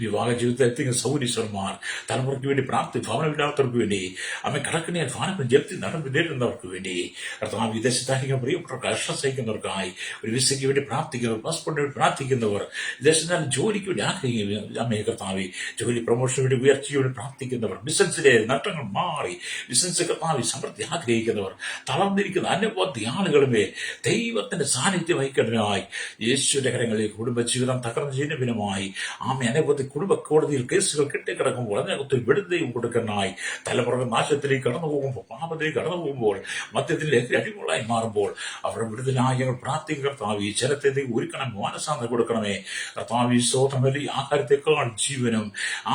വിവാഹ ജീവിതത്തിൽ എത്തിക്കുന്ന സൗരീശ്വരന്മാർ, തലമുറയ്ക്ക് വേണ്ടി ഭവനമില്ലാത്തവർക്ക് വേണ്ടി, അമ്മ കടക്കിനെ ഭാരം ജപ്തി നടന്നു നേരിടുന്നവർക്ക് വേണ്ടി, കർത്താവ് വിദേശത്തായിരിക്കും പ്രിയപ്പെട്ട കഷ്ടം സഹിക്കുന്നവർക്കായി ഒരു വിസയ്ക്ക് വേണ്ടി പ്രാർത്ഥിക്കുന്നവർ, പാസ്പോർട്ടിന് വേണ്ടി പ്രാർത്ഥിക്കുന്നവർ, വിദേശത്താലും ജോലിക്ക് വേണ്ടി ആഗ്രഹിക്കുന്ന അമ്മയെ കർത്താവ് ജോലി പ്രൊമോഷന് വേണ്ടി ഉയർച്ചയ്ക്ക് വേണ്ടി പ്രാർത്ഥിക്കുന്നവർ, ബിസിനസ്സിലെ നഷ്ടങ്ങൾ മാറി ബിസിനസ് കർത്താവ് സമൃദ്ധി ആഗ്രഹിക്കുന്നവർ, തളർന്നിരിക്കുന്ന അനവധി ആളുകളുമേ ദൈവത്തിന്റെ സാന്നിധ്യം വഹിക്കുന്നതിനായി യേശുവിന്റെ കരങ്ങളിൽ കുടുംബജീവിതം തകർന്നു ചെയ്യുന്നതിനുമായി ആമെ അനവധി കുടുംബ കോടതിയിൽ കേസുകൾ കെട്ടിക്കിടക്കുമ്പോൾ അതിനകത്ത് വിടുതയും കൊടുക്കാനായി തലമുറകൾ നാശത്തിലേക്ക് കടന്നു പോകുമ്പോൾ, പാപത്തിലേക്ക് കടന്നു പോകുമ്പോൾ, മദ്യത്തിൽ ലഹരി അടിമകളായി മാറുമ്പോൾ അവരുടെ വിടുതലായി ഞങ്ങൾ പ്രാർത്ഥിക്കും. കർത്താവ് ഈ ജനത്തെ ഒരുക്കണം, മാനസാന്തരം കൊടുക്കണമേ. കർത്താവ് സ്വതം വലിയ ആഹാരത്തെക്കാൾ ജീവനും,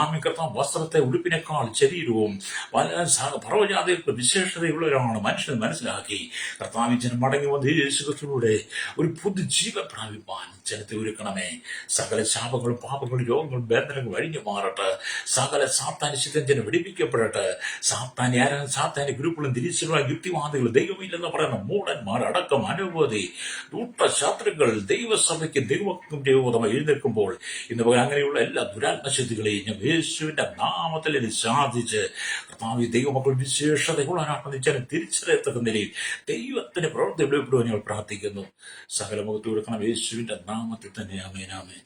ആമെ കർത്താവ് വസ്ത്രത്തെ ഉടുപ്പിനേക്കാൾ ശരീരവും പർവ്വജാതികൾക്ക് വിശേഷതയുള്ളവരാണ് മനുഷ്യൻ മനസ്സിലാക്കി. കർത്താവ് ജനം മടങ്ങി വന്ന് യേശുക്രിസ്തുവിലൂടെ ഒരു പുതുജീവൻ പ്രാപിപ്പാൻ ജനത്തെ ഒരുക്കണമേ. സകല ശാപങ്ങളും പാപങ്ങളും രോഗങ്ങളും വേദനകളും അഴിഞ്ഞു മാറട്ടെ. സകല സാത്താന്യ ചിന്തനം വെടിപ്പിക്കപ്പെടട്ടെ. സാത്താന്യ ഗ്രൂപ്പുകളും തിരിച്ചുള്ള യുക്തിവാദികൾ, ദൈവമില്ലെന്ന് പറയുന്ന മൂടന്മാർ അടക്കം അനവധി ശത്രുക്കൾ ദൈവസഭയ്ക്ക് ദൈവക്കും ദൈവബോധമായി എഴുന്നേൽക്കുമ്പോൾ ഇന്ന് അങ്ങനെയുള്ള എല്ലാ ദുരാത്മശക്തികളെയും ഞാൻ യേശുവിന്റെ നാമത്തിൽ സാധിച്ച് കർത്താവ് ദൈവമക്കൾ വിശേഷതകളാണ് തിരിച്ചറിയത്തക്ക നിലയിൽ ദൈവത്തിന്റെ പ്രവൃത്തി വെളിപ്പെടുവാൻ ഞങ്ങൾ പ്രാർത്ഥിക്കുന്നു. സകല മുഖത്ത് കൊടുക്കണം യേശുവിന്റെ നാമത്തിൽ തന്നെ. ആമേൻ, ആമേൻ.